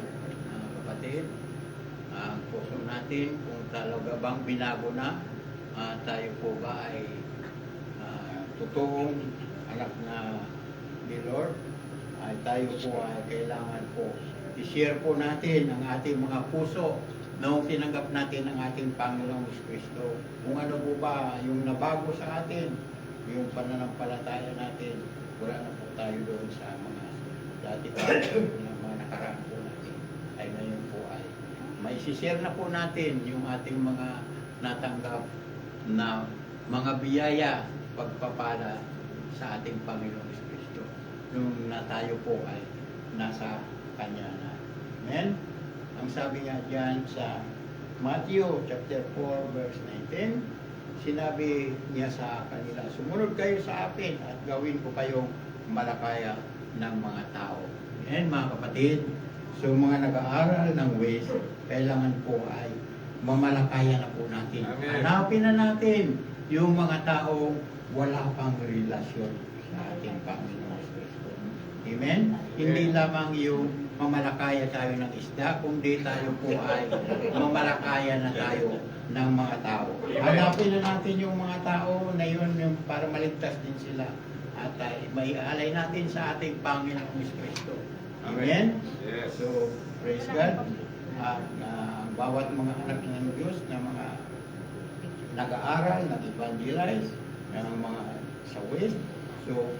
kapatid. Ang puso natin, kung talaga bang binago na, tayo po ba ay totoong anak na ni Lord, ay tayo po ay kailangan po i-share po natin ang ating mga puso nung tinanggap natin ang ating Panginoong Kristo. Kung ano po ba yung nabago sa atin, yung pananampalataya natin, wala na po tayo doon sa mga dati pa na mga nakaraan po natin. Ay ngayon po ay may share na po natin yung ating mga natanggap na mga biyaya pagpapala sa ating Panginoong Kristo nung na tayo po ay nasa Kanya na. Amen? Ang sabi nga diyan sa Matthew chapter 4 verse 19, sinabi niya sa kanila, sumunod kayo sa akin at gawin ko kayong malakaya ng mga tao. Amen, mga kapatid. So mga nag-aaral ng ways, kailangan po ay mamalakaya na po natin. Amen. Hanapin na natin yung mga taong wala pang relasyon sa ating Panginoon Kristo. Amen? Hindi lamang yung mamalakaya tayo ng isda, kundi tayo po ay mamalakaya na tayo ng mga tao. Hanapin na natin yung mga tao na yun yung para maligtas din sila. At may alay natin sa ating Panginoong Kristo. Amen? Yes. So, praise God. At bawat mga anak ng Diyos na mga nag-aaral, nag-evangelize, ng mga sa West. So,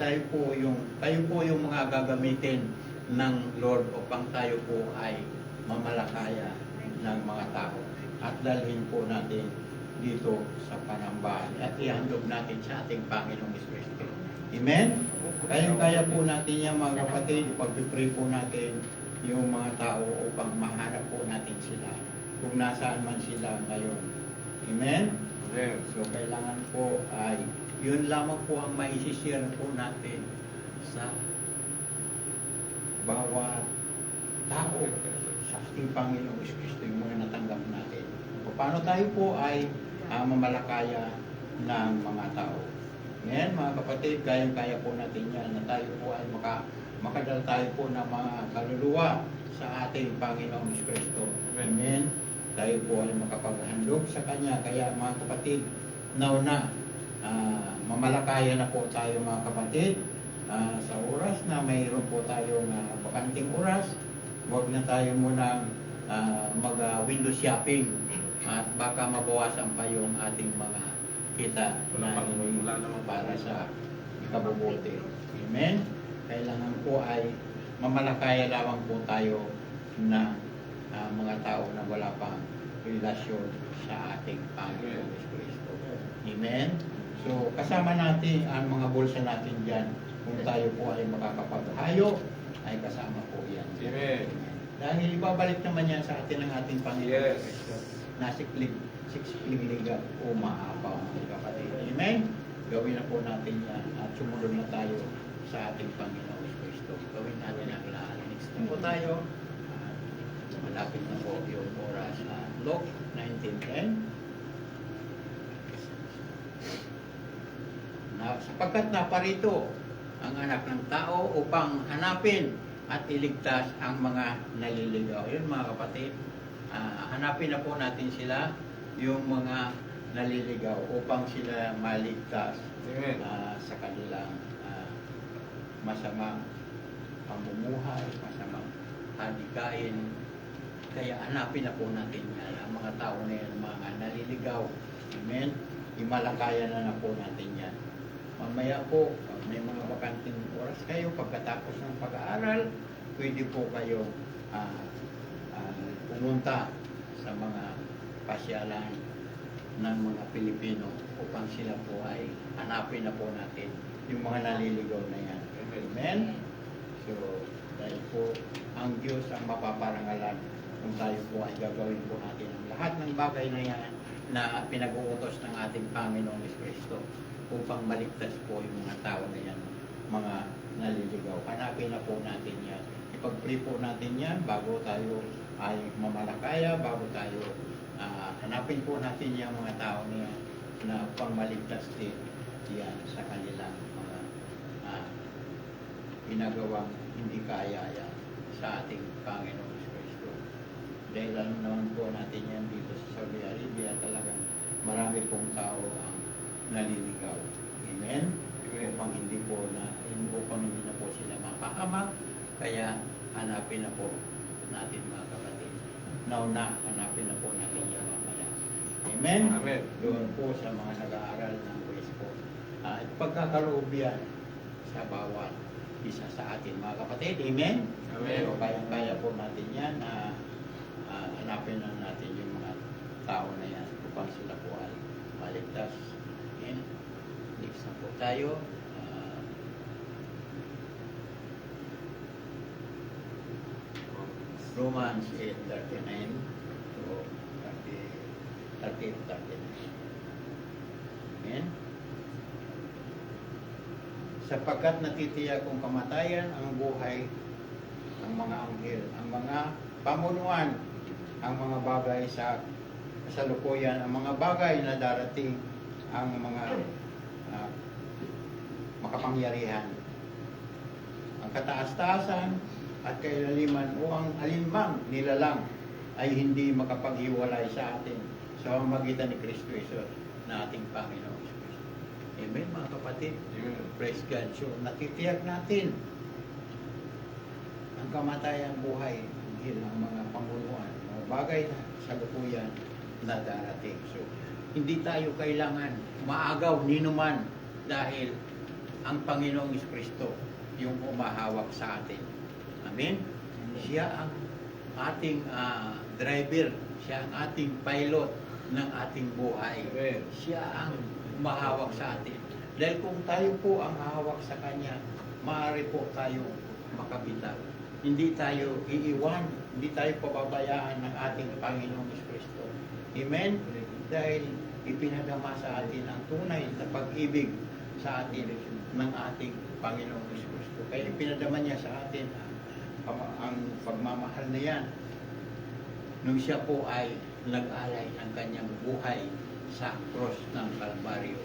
tayo po yung mga gagamitin ng Lord upang tayo po ay mamalakaya ng mga tao. At dalhin po natin dito sa panambahan at ihandog natin sa ating Panginoong Kristo. Amen? Kaya po natin yan mga kapatid, ipag-pray po natin yung mga tao upang mahanap po natin sila kung nasaan man sila ngayon. Amen? Amen. So kailangan po ay yun lamang po ang maisishare po natin sa bawat tao sa ating Panginoong Kristo yung mga natanggap natin. Paano tayo po ay mamalakaya ng mga tao. Amen, mga kapatid, kayang-kaya po natin yan na tayo po ay makadal tayo po ng mga kaluluwa sa ating Panginoong Kristo. Amen. Tayo po ay makapaghandog sa Kanya. Kaya mga kapatid, nauna, mamalakaya na po tayo mga kapatid sa oras na mayroon po tayong bakanting oras. Huwag na tayo muna mag-window shopping at baka mabawasan pa yung ating mga kita na Wala naman para sa ikabubuti. Amen? Kailangan po ay mamalakaya lamang po tayo na mga tao na wala pang relasyon sa ating Panginoon Kristo. Amen? So, kasama natin ang mga bulsa natin dyan. Kung tayo po ay makakapaghayo, ay kasama po yan. Amen. Dahil ibabalik naman yan sa atin ng ating Panginoon Yes. Kristo. Sikling liga o maapaw mga kapatid. Amen? Gawin na po natin yan at sumunod na tayo sa ating Panginoon Kristo. Gawin natin ang lahat. Next na po tayo. Malapit na po yung oras. Luke 19:10. Sapagkat naparito ang anak ng tao upang hanapin at iligtas ang mga naliligaw. Yun mga kapatid. Hanapin na po natin sila, yung mga naliligaw, upang sila maligtas Amen. sa kanilang masamang pamumuhay, masamang hadikain. Kaya hanapin na po natin yan, ang mga tao na yan, mga naliligaw. Amen? Imalakayan na po natin yan. Mamaya po, pag may mga bakanting oras kayo, pagkatapos ng pag-aaral, pwede po kayo pumunta sa mga pasyalan ng mga Pilipino upang sila po ay hanapin na po natin yung mga naliligaw na yan. Amen? So, dahil po ang Diyos ang mapaparangalan kung tayo po ay gagawin po natin ang lahat ng bagay na yan na pinag-uutos ng ating Panginoong Kristo upang maligtas po yung mga tao na yan, mga naliligaw. Hanapin na po natin yan. Ipag-pray po natin yan bago tayo ay mamalakaya, bago tayo hanapin po natin yung mga tao na yan na upang maligtas din yan sa kanilang mga ginagawang hindi kaya yan sa ating Panginoong Kristo. Dahil alam naman po natin yan dito sa Saudi Arabia, talagang marami pong tao ang naliligaw. Amen? Upang hindi na po sila mapahamak, kaya hanapin na po natin mga kapatid. Nauna, hanapin na po natin yung mamaya. Amen? Amen. Doon po sa mga nag-aaral ng West po. Pagkakaloob yan sa bawat isa sa atin mga kapatid. Amen? Amen. So, kaya po natin yan na hanapin na natin yung mga tao na yan upang sila po ay maligtas. Amen? Next na po tayo. Romans 8:39 to 38-39. Amen? Sapagkat natitiyak kong kamatayan ang buhay, ang mga anghel, ang mga pamunuan, ang mga bagay sa kasalukuyan, ang mga bagay na darating, ang mga makapangyarihan, ang kataas-taasan at kailaliman o ang alinmang nilalang ay hindi makapaghiwalay sa atin sa pamamagitan ni Kristo Jesus na ating Panginoon Jesus. Amen, mga kapatid. Amen. Praise God. So, natitiyak natin ang kamatayan, buhay, ang mga panguluan, mga bagay na sa lukuyan na darating. So, hindi tayo kailangan maagaw ninuman dahil ang Panginoong Kristo yung umahawak sa atin. Amen? Siya ang ating driver, siya ang ating pilot ng ating buhay. Amen. Siya ang umahawak sa atin. Dahil kung tayo po ang hawak sa Kanya, maaari po tayo makabita. Hindi tayo iiwan, hindi tayo pababayaan ng ating Panginoong Kristo. Amen? Dahil ipinadama sa atin ang tunay na pag-ibig sa atin ng ating Panginoong Kristo. Kaya ipinadama niya sa atin ang pagmamahal na yan nung siya po ay nag-alay ng kanyang buhay sa cross ng Kalbaryo.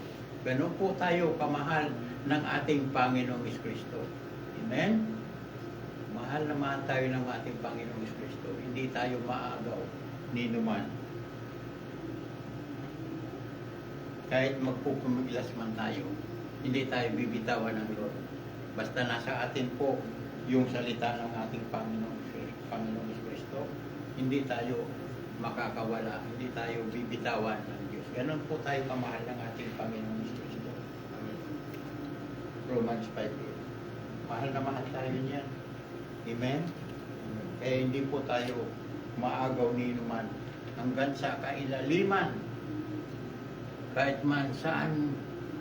Ganun po tayo kamahal ng ating Panginoong Kristo. Amen? Mahal na mahal tayo ng ating Panginoong Kristo. Hindi tayo maagaw ni numan. Kahit magpupumiglas man tayo, hindi tayo bibitawan ng Lord. Basta nasa atin po yung salita ng ating Panginoong Kristo, hindi tayo makakawala, hindi tayo bibitawan ng Diyos. Ganon po tayo kamahal ng ating Panginoong Kristo. Romans 5. Mahal na mahal tayo niyan. Amen? Kaya hindi po tayo maagaw ni numan hanggang sa kailaliman. Kahit man saan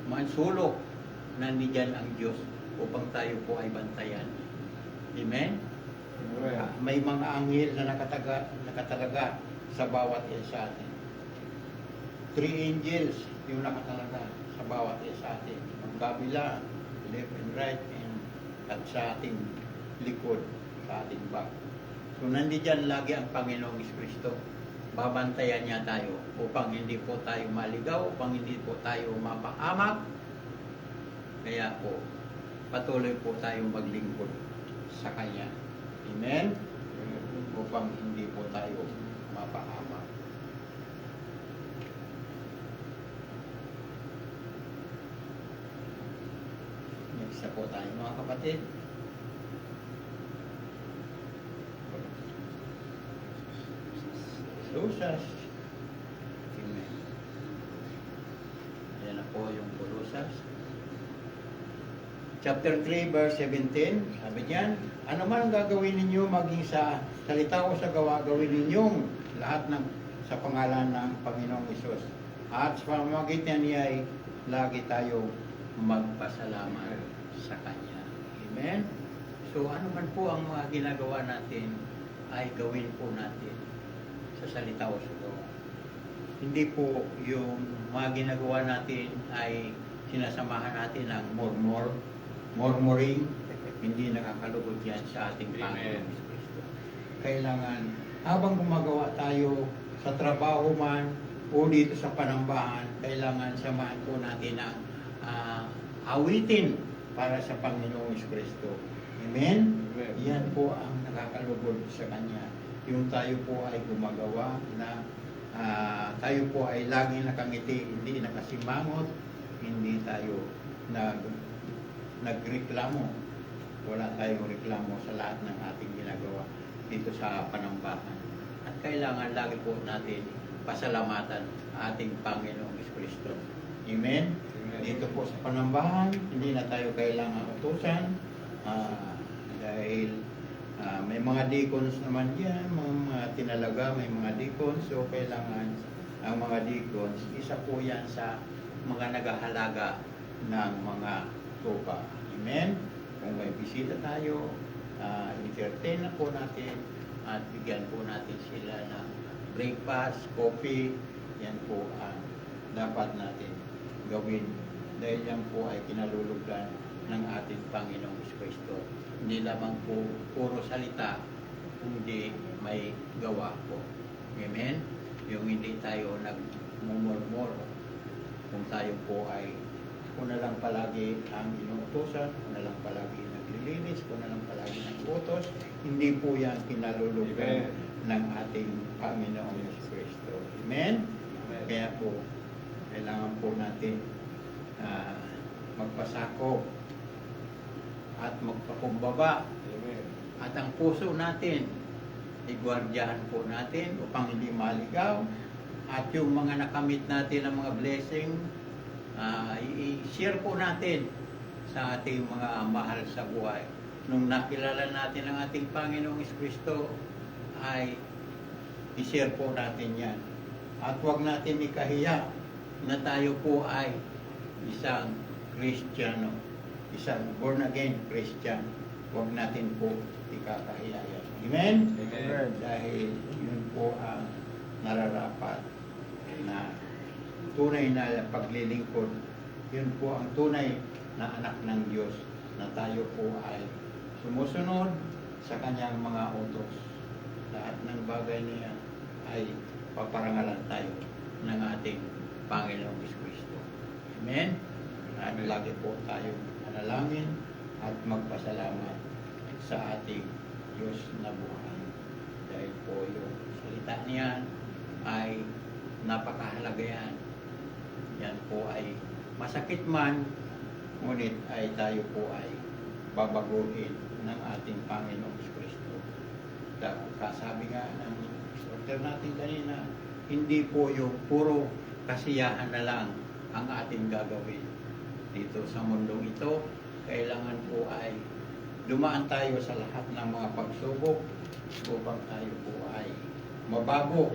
man sulok, nandiyan ang Diyos upang tayo po ay bantayan. Amen? May mga anghel na nakatalaga sa bawat isa atin. 3 angels yung nakatalaga sa bawat isa atin. Ang kabila, left and right, at sa ating likod, sa ating back. So nandiyan lagi ang Panginoong Kristo. Babantayan niya tayo upang hindi po tayo maligaw, upang hindi po tayo mapahamak. Kaya po, patuloy po tayong maglingkod sa Kanya. Amen? Upang hindi po tayo mapahamak. Next na po tayo mga kapatid. Kolosas. Amen. Ayan na po yung Kolosas. Chapter 3, verse 17. Sabi niyan, ano man ang gagawin ninyo maging sa salita o sa gawa, gawin ninyong lahat sa pangalan ng Panginoong Hesus. At sa pamamagitan niya ay lagi tayo magpasalamat sa Kanya. Amen? So ano man po ang mga ginagawa natin ay gawin po natin sa salita o sa gawa. Hindi po yung mga ginagawa natin ay sinasamahan natin ng murmuring, hindi nakakalugod yan sa ating Panginoon Kristo. Kailangan, habang gumagawa tayo sa trabaho man o dito sa panambahan, kailangan samahan po natin ang awitin para sa Panginoon Kristo. Amen? Amen. Yan po ang nakakalugod sa Kanya. Yung tayo po ay gumagawa na tayo po ay laging nakangiti, hindi nakasimangot, hindi tayo nagreklamo. Wala tayong reklamo sa lahat ng ating ginagawa dito sa panambahan. At kailangan lagi po natin pasalamatan ating Panginoong Kristo. Amen? Amen. Dito po sa panambahan, hindi na tayo kailangan utusan dahil may mga deacons naman yan, mga tinalaga, may mga deacons, so kailangan ang mga deacons, isa po yan sa mga naghahalaga ng mga tupa. Amen? Kung may bisita tayo, entertain na po natin at bigyan po natin sila ng breakfast, coffee, yan po ang dapat natin gawin dahil yan po ay kinalulugdan ng ating Panginoong Kristo. Hindi lamang po puro salita, kundi may gawa po. Amen? Yung hindi tayo nagmumurmur, kung tayo po ay una lang palagi ang inuutosan, una lang palagi naglilinis, una lang palagi nag-utos, hindi po yan kinalulugdan ng ating Panginoong Kristo. Amen? Kaya po, kailangan po natin magpasakop at magpakumbaba. Amen. At ang puso natin, igwardyahan po natin upang hindi maligaw. At yung mga nakamit natin ng mga blessing, i-share po natin sa ating mga mahal sa buhay. Nung nakilala natin ang ating Panginoong Kristo, ay i-share po natin yan. At huwag natin ikahiya na tayo po ay isang Kristiyano, isang born again Christian. Huwag natin po ikakahiya yan. Amen? Amen. Dahil yun po ang nararapat na tunay na paglilingkod. Yun po ang tunay na anak ng Diyos, na tayo po ay sumusunod sa kanyang mga utos. Lahat ng bagay niya ay paparangalan tayo ng ating Panginoong Kristo. Amen? At lagi po tayong manalangin at magpasalamat sa ating Diyos na buhay. Dahil po yung salita niya ay napakahalaga yan. Yan po ay masakit man, ngunit ay tayo po ay babaguhin ng ating Panginoong Kristo. Kasabi nga ng instructor natin kanina, hindi po yung puro kasiyahan na lang ang ating gagawin dito sa mundong ito. Kailangan po ay dumaan tayo sa lahat ng mga pagsubok upang tayo po ay mabago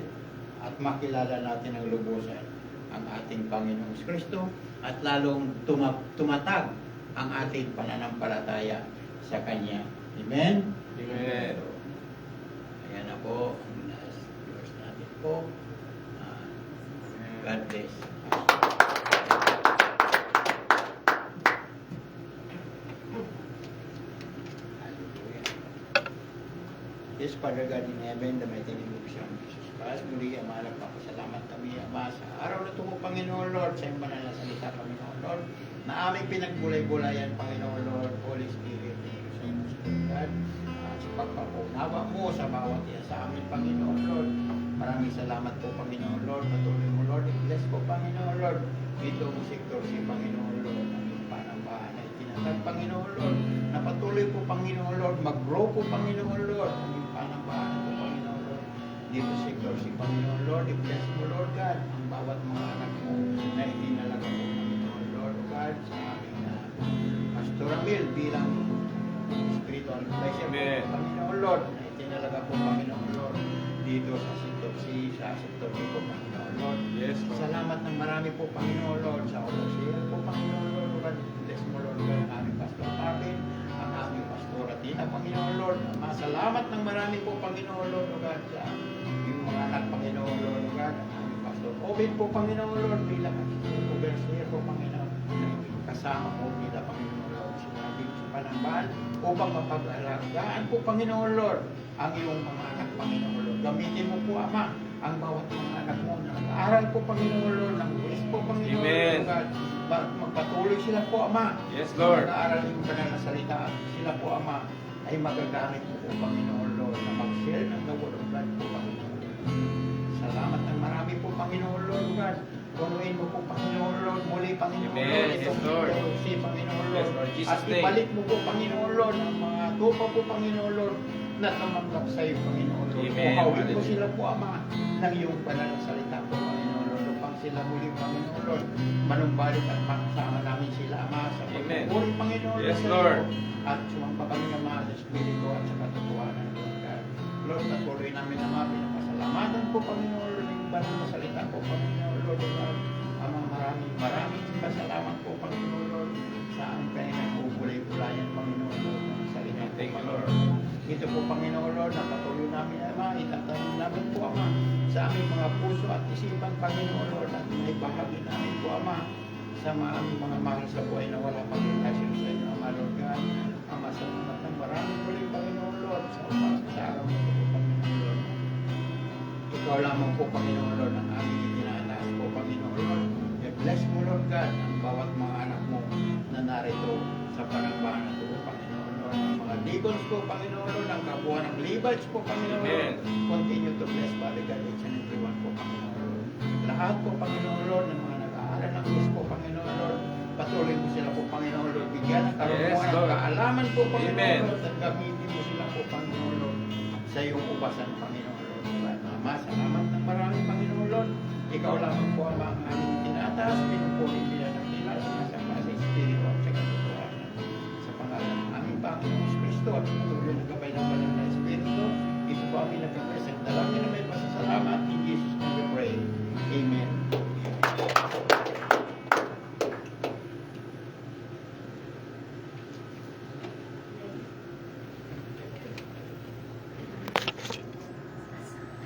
at makilala natin ang lubusan ang ating Panginoong Kristo at lalong tumatag ang ating pananampalataya sa Kanya. Amen? Amen. So, ayan na po ang last verse natin po. God bless. Hallelujah. Yes, Father God in heaven, the mighty name of Jesus Christ, muli ang mahal papasalamat kami, Ama, sa araw na ito po, Panginoon Lord, sa iyong banal na salita, Panginoon Lord, na aming pinagbulay-bulayan, Panginoon Lord, Holy Spirit, sa iyong God, sa pagpapunawa mo sa bawat isa sa amin, Panginoon Lord. Maraming salamat po, Panginoon Lord, patuloy mo, Lord, i-bless po, Panginoon Lord, dito ang sektor si Panginoon Lord, ang iyong panambahan na itinatag, Panginoon Lord, na patuloy po, Panginoon Lord, mag-grow po, Panginoon Lord, ang iyong panambahan po, Panginoon Lord, dito sektor si Panginoon Lord, i-bless mo, Lord God, ang bawat mga anak mo na itinalaga po, Panginoon Lord God, sa aming Pastor Amil bilang spiritual advisor po, Amen. Panginoon Lord, na itinalaga po, Panginoon Lord, dito sa sektor C, sa sektor B po, Panginoon Lord. Yes, Lord. Salamat ng marami po, Panginoon Lord, sa overseer po, Panginoon Lord. Bless mo, Lord, ang aming Pastor Marvin, ang aming Pastor Atina, Panginoon Lord. Masalamat ng marami po, Panginoon Lord, O God, sa yung mga anak, Panginoon Lord, O God, ang aming Pastor Ovid po, Panginoon Lord, bilang overseer po, Panginoon. Kasama po nila, Panginoon Lord, sinabi sa panambahan upang mapag-alagaan po, Panginoon Lord, ang iyong mga anak, Panginoon Lord. Gamitin mo po, Ama, ang bawat mga anak mo na nag-aaral po, Panginoon Lord, ng buwis po, Panginoon Amen. Lord, God. Magpatuloy sila po, Ama. Yes, Lord. Nag-aaral yung banal na salita. Sila po, Ama, ay magagamit mo po, Panginoon Lord, na mag-share ng the word of God po, Panginoon Lord. Salamat ng marami po, Panginoon Lord, God. Punuin mo po, Panginoon Lord, muli, Panginoon Amen. Lord, Yes, itong Lord. si Panginoon Yes, Lord. Lord. Jesus' At name. ibalik mo po, Panginoon Lord, ang mga tupa po, Panginoon Lord, na tumanggap sa iyo, Panginoon Lord. Amen. Uhawin mo Hallelujah. sila po, Ama, ng iyong banal na salita po, Panginoon Lord, upang sila muli, Panginoon Lord, manumbalik at makasama namin sila, Ama, sa Amen. pagpupuri, Panginoon Yes, sa iyo. Lord. At sumamba kami ng mga sa Espiritu at sa katotohanan, Lord God. Lord, patuloy namin ang mga pinapasalamatan po, Panginoon Lord, yung banal na salita po, Panginoon Lord, God. Ama, maraming pasalamat po, Panginoon Lord, sa aming kanilang bubulay-bulayan, Panginoon Lord, ng salita po, Thank you, Panginoon Lord. Ito po, Panginoon Lord, na patuloy namin, Ama, itatanong namin po, Ama, sa aming mga puso at isipan, Panginoon Lord, at may bahagi namin po, Ama, sa aming mga mahal sa buhay na wala pang relasyon sa inyo, Ama, Lord God. Ama, salamat ng maraming muli, Panginoon Lord, sa upas sa araw na ito po, Panginoon Lord. Ikaw lamang po, Panginoon Lord, ang aming itinataas po, Panginoon Lord. I-bless mo, Lord God, ang bawat mga anak mo na narito sa panambahan na ito po, Panginoon Lord. Ang mga deacons po, Panginoon Lord, ang kabuuan ng Levites po, Panginoon Lord. Amen. Continue to bless, Father God, each and every one po, Panginoon Lord. Lahat po, Panginoon Lord, ng mga nag-aaral ng Diyos po, Panginoon Lord, patuloy mo sila po, Panginoon Lord, bigyan ng Yes, karupuan, Lord. ng kaalaman po, Panginoon Amen. Lord, at gamitin mo sila po, Panginoon Lord, sa iyong ubasan, Panginoon Lord. Ama, salamat ng marami, Panginoon Lord. Ikaw lamang po ang aming tinataas.